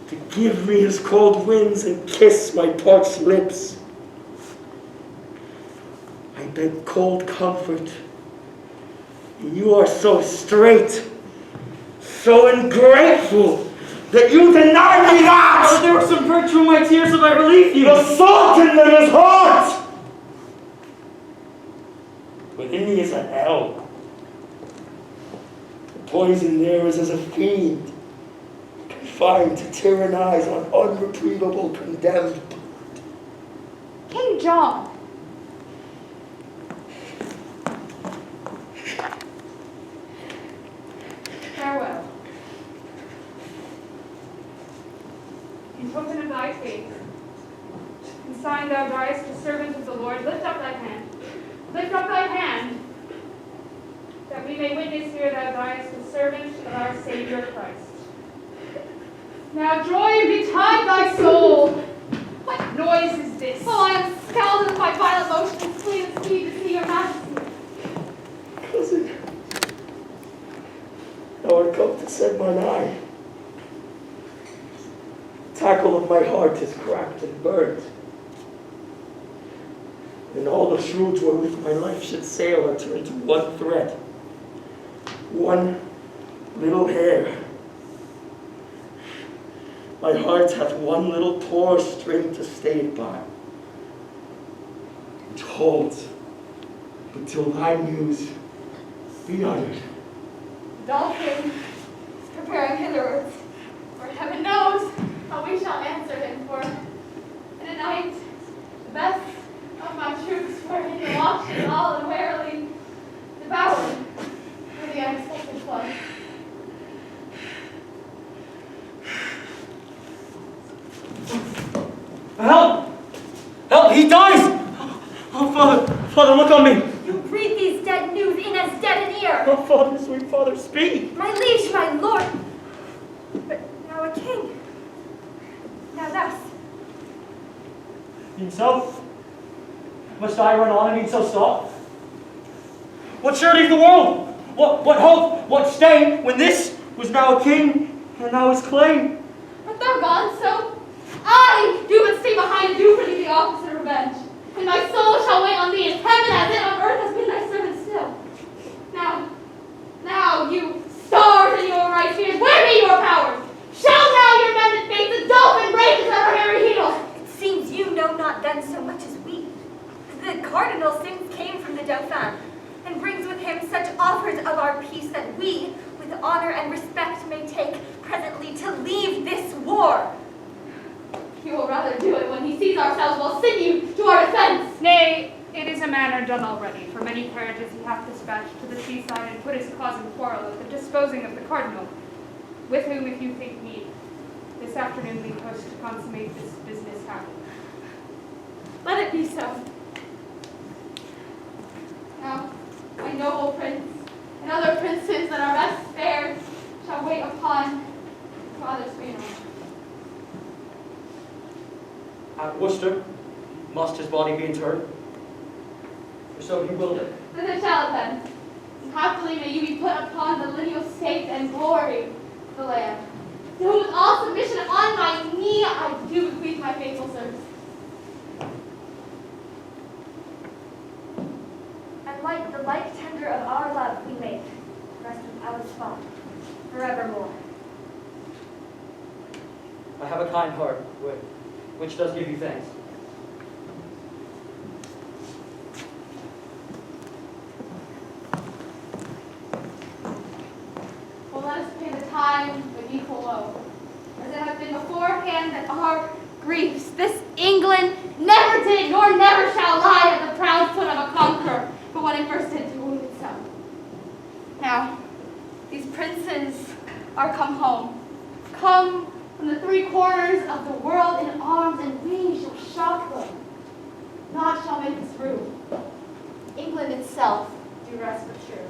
to give me his cold winds and kiss my parched lips. I beg cold comfort, and you are so straight, so ungrateful, that you deny me not! Oh, there was some virtue in my tears if I relieve you. The salt in them is hot! Within me is a hell. The poison there is as a fiend, confined to tyrannize on unretrievable condemned. King John. Farewell. In token of thy faith, and sign thou diest to servant of the Lord, lift up thy hand. Lift up thy hand, that we may witness here thou diest the servant of our Savior Christ. Now joy betide thy soul. What noise is this? Oh, I am scalded with my violent motion and flee and speed to see your majesty. Cousin, thou art come to send mine eye. The tackle of my heart is cracked and burnt, and all the shrewds wherewith my life should sail are turned to one thread, one little hair. My heart hath one little poor string to stay it by, which holds until thy news be uttered. Dolphin is preparing hitherwards, for heaven knows how we shall answer him, for in a night the best of my troops were in watching all and warily devoured for the unexpected flood. Help! Help! He dies! Oh, Father! Father, look on me! You breathe these dead news in as dead an ear. Oh, Father, sweet Father, speak! My liege, my lord. But now a king. Now thus. Even so? Must I run on and even so stop? What surety of the world? What hope? What stay when this was now a king and now is clay? Art thou gone so? I do but stay behind and do for thee the office of revenge. And my soul shall wait on thee as heaven as it on earth has been thy servant still. Now, you stars in your right spheres, where be your powers? Shall now your mended fates adopt cardinal since came from the Dauphin, and brings with him such offers of our peace that we, with honor and respect, may take presently to leave this war. He will rather do it when he sees ourselves will sinew to our defense. Nay, it is a manner done already, for many carriages he hath dispatched to the seaside and put his cause in quarrel at the disposing of the cardinal, with whom, if you think need, this afternoon we post to consummate this business happen. Let it be so. Now, my noble prince and other princes that are best spared shall wait upon father's funeral. At Worcester, must his body be interred? For so he willed it. Then it shall then. And happily may you be put upon the lineal state and glory of the land. To whom with all submission on my knee I do bequeath my faithful service. And like the like tender of our love we make, rest with our spot, forevermore. I have a kind heart, which does give you thanks. Well, let us pay the time with equal woe, as it has been beforehand that our griefs, this England never did nor never shall lie at the proud foot of a conqueror, but when it first did to wound itself. Now, these princes are come home, come from the three corners of the world in arms, and we shall shock them. Naught shall make us rude. England itself do rest assured.